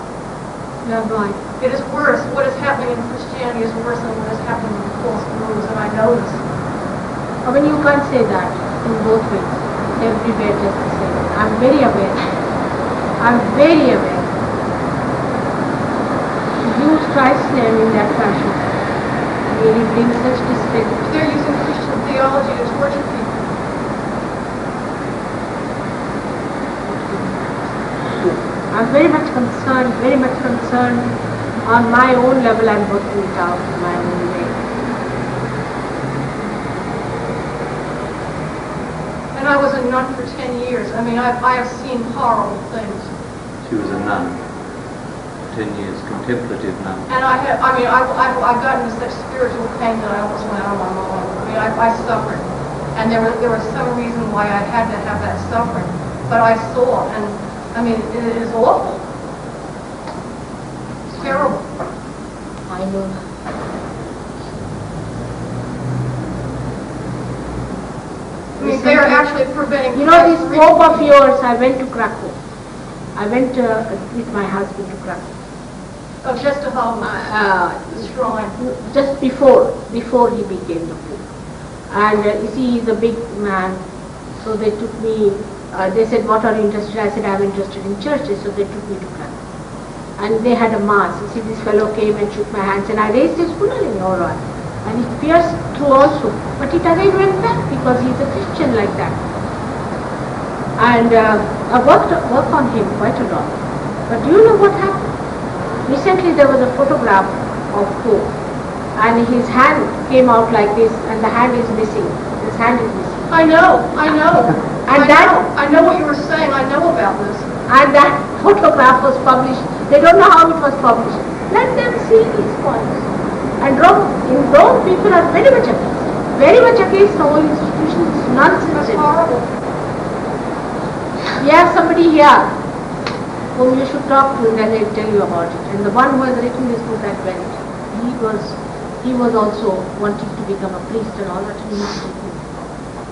You have no idea. It is worse. What is happening in Christianity is worse than what is happening in false gurus, and I know this. I mean, you can't say that in both ways. Everywhere just the same. I'm very aware. I'm very aware. Use Christ's name in that fashion really brings such discredit. They're using Christian theology to torture people. I'm very much concerned on my own level. I'm working it out in my own way. And I was a nun for 10 years. I mean, I have seen horrible things. She was a nun. 10 years, contemplative nun. And I got into such spiritual pain that I almost went out on my own. I mean, I suffered. And there was some reason why I had to have that suffering. But I saw, and I mean, it is awful. It's terrible. I know. I mean, they are actually preventing... You know, this Pope of yours, I went to Krakow. I went with my husband to Krakow. Oh, just to help the shrine. Just before he became the Pope. And you see, he's a big man. So they took me, they said, what are you interested in? I said, I'm interested in churches. So they took me to Krakow. And they had a mass. You see, this fellow came and shook my hands and I raised his Kundalini, all right. And it pierced through also. But it again went back because he's a Christian like that. And I worked on him quite a lot. But do you know what happened? Recently there was a photograph of Pope. And his hand came out like this and the hand is missing. His hand is missing. I know. And I know what you were saying. I know about this. And that photograph was published. They don't know how it was published. Let them see these points. And in Rome, people are very much against the whole institution. It's nonsense. That's horrible. We have somebody here whom you should talk to and then they'll tell you about it. And the one who has written this book at Venice, he was he was also wanting to become a priest and all that. He was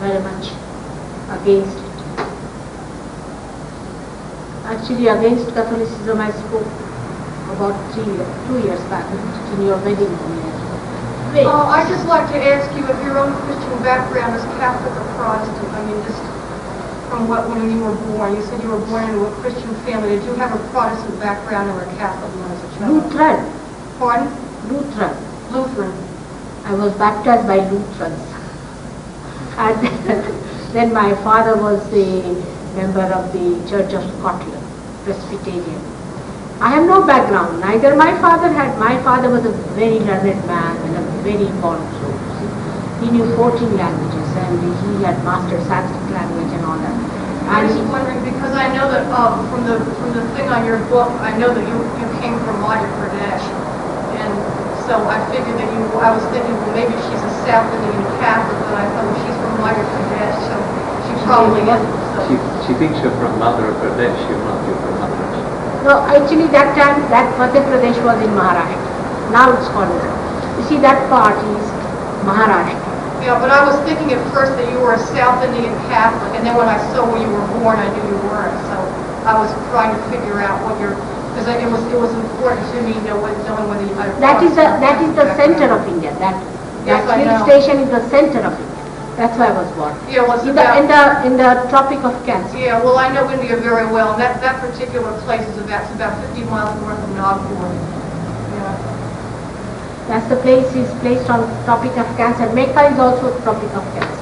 very much against it. Actually, against Catholicism I spoke about 2 years back in your wedding dinner. I'd just like to ask you if your own Christian background is Catholic or Protestant. I mean, just from when you were born. You said you were born into a Christian family. Did you have a Protestant background or a Catholic one as a child? Lutheran. Pardon? Lutheran. Lutheran. I was baptized by Lutherans. And then my father was a member of the Church of Scotland, Presbyterian. I have no background. Neither my father was a very learned man and a very born soul. He knew 14 languages and he had mastered Sanskrit language and all that. I was wondering, because I know that from the thing on your book, I know that you came from Madhya Pradesh. And so I figured that I was thinking, well, maybe she's a South Indian Catholic, but I thought, well, she's from Madhya Pradesh, so she probably isn't. So. She thinks you're from Madhya Pradesh, you're not, you're from Madhya Pradesh. No, actually that time, that Madhya Pradesh was in Maharashtra. Now it's called, you see that part is Maharashtra. Yeah, but I was thinking at first that you were a South Indian Catholic, and then when I saw where you were born, I knew you weren't. So I was trying to figure out what your, because it was important to me knowing whether you had a That is the center of India. That hill station is the center of India. That's where I was born. Yeah, well, in the Tropic of Cancer. Yeah, well, I know India very well, and that particular place is about 50 miles north of Nagpur. Yeah. That's the place is placed on Tropic of Cancer. Mecca is also a Tropic of Cancer.